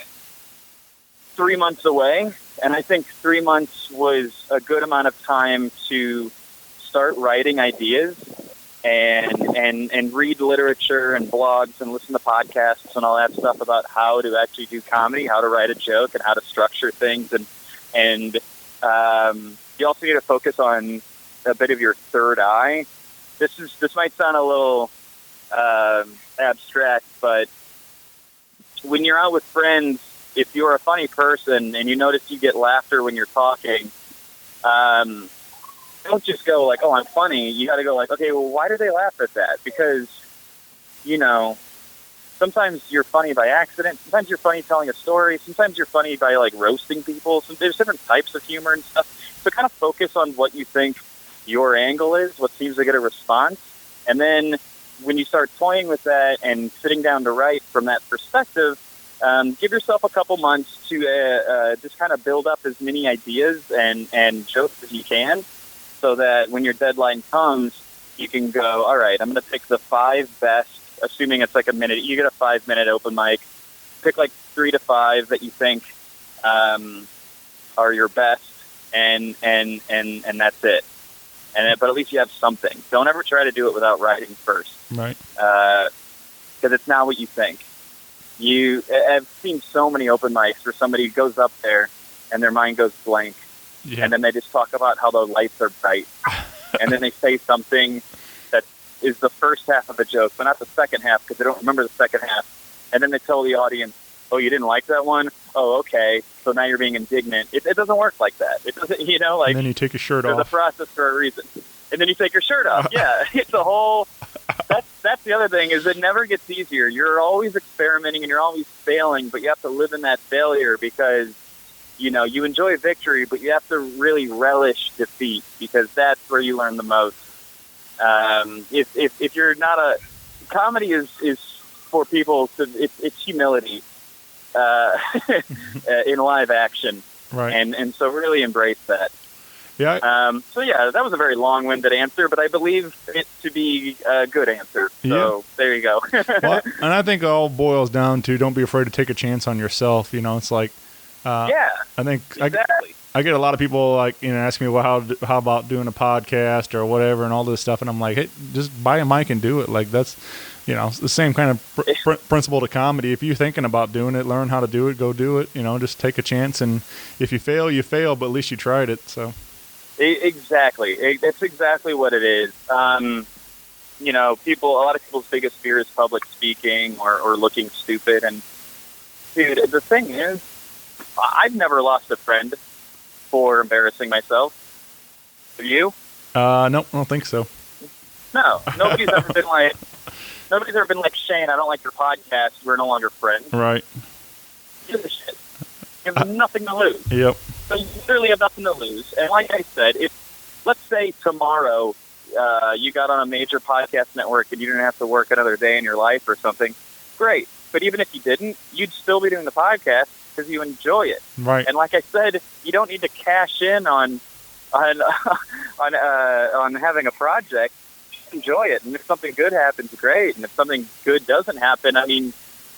3 months away, and I think 3 months was a good amount of time to start writing ideas and read literature and blogs and listen to podcasts and all that stuff about how to actually do comedy, how to write a joke, and how to structure things. And you also need to focus on a bit of your third eye. This might sound a little abstract, but when you're out with friends, if you're a funny person and you notice you get laughter when you're talking, don't just go like, oh, I'm funny. You got to go like, okay, well, why do they laugh at that? Because, sometimes you're funny by accident. Sometimes you're funny telling a story. Sometimes you're funny by, like, roasting people. So there's different types of humor and stuff. So kind of focus on what you think your angle is, what seems to get a response. And then when you start toying with that and sitting down to write from that perspective, give yourself a couple months to just kind of build up as many ideas and jokes as you can, so that when your deadline comes, you can go, all right, I'm going to pick the 5 best, assuming it's like a minute. You get a 5-minute open mic. Pick like 3 to 5 that you think are your best, and that's it. But at least you have something. Don't ever try to do it without writing first. Right. Because it's not what you think. I've seen so many open mics where somebody goes up there and their mind goes blank. Yeah. And then they just talk about how the lights are bright. And then they say something that is the first half of a joke, but not the second half, because they don't remember the second half. And then they tell the audience, oh, you didn't like that one? Oh, okay. So now you're being indignant. It doesn't work like that. It doesn't, like. And then you take your shirt there's off. There's a process for a reason. And then you take your shirt off. Yeah, it's a whole. That's the other thing is it never gets easier. You're always experimenting and you're always failing, but you have to live in that failure because, you enjoy victory, but you have to really relish defeat because that's where you learn the most. If you're not comedy is for people to it's humility in live action, right? And so really embrace that. Yeah. So yeah, that was a very long-winded answer, but I believe it to be a good answer. So there you go. Well, and I think it all boils down to don't be afraid to take a chance on yourself. It's like, I think exactly. I get a lot of people ask me, well, how about doing a podcast or whatever and all this stuff, and I'm like, hey, just buy a mic and do it. Like that's, it's the same kind of principle to comedy. If you're thinking about doing it, learn how to do it, go do it. Just take a chance, and if you fail, you fail, but at least you tried it. So. Exactly. That's exactly what it is. A lot of people's biggest fear is public speaking or looking stupid. And dude, the thing is, I've never lost a friend for embarrassing myself. Have you? No, I don't think so. No, nobody's ever been like, Shane, I don't like your podcast. We're no longer friends. Right. Give a shit. You have nothing to lose. Yep. So you literally have nothing to lose. And like I said, let's say tomorrow you got on a major podcast network and you didn't have to work another day in your life or something, great. But even if you didn't, you'd still be doing the podcast because you enjoy it. Right. And like I said, you don't need to cash in on having a project. Enjoy it. And if something good happens, great. And if something good doesn't happen,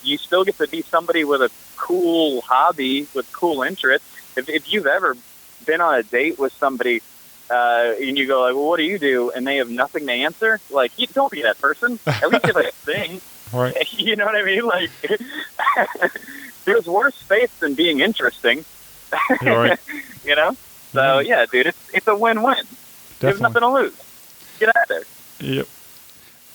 you still get to be somebody with a cool hobby, with cool interests. If you've ever been on a date with somebody and you go like, well, what do you do? And they have nothing to answer, like, you don't be that person. At least you have a thing. Right. You know what I mean? Like, there's worse faith than being interesting. Right. So, yeah, dude, it's a win-win. You have nothing to lose. Get out there. Yep.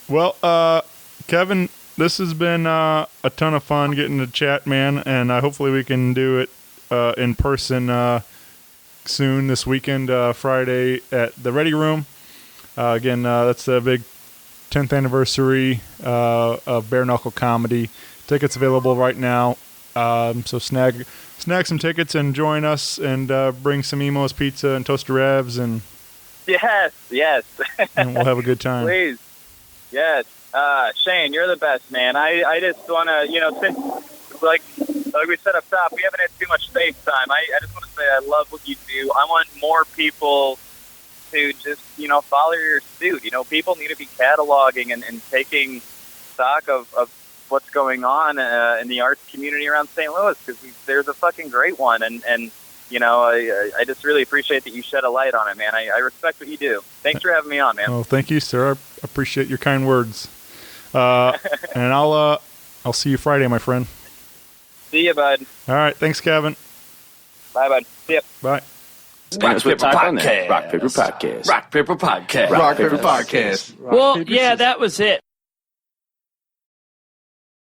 Well, Kevin, this has been a ton of fun getting to chat, man, and hopefully we can do it in person soon this weekend, Friday at the Ready Room. Again, that's the big 10th anniversary of Bare Knuckle Comedy. Tickets available right now, so snag some tickets and join us and bring some Emos pizza and toaster Ravs and yes, and we'll have a good time. Please, yes. Shane, you're the best, man. I just want to, since like we said up top, we haven't had too much face time. I just want to say I love what you do. I want more people to just, follow your suit. People need to be cataloging and taking stock of what's going on in the arts community around St. Louis because there's a fucking great one. And I just really appreciate that you shed a light on it, man. I respect what you do. Thanks for having me on, man. Well, thank you, sir. I appreciate your kind words. And I'll see you Friday, my friend. See you, bud. All right. Thanks, Kevin. Bye, bud. See ya. Bye. Rock Paper Podcast. Rock Paper Podcast. Rock Paper Podcast. Rock Paper Podcast. Well, yeah, that was it.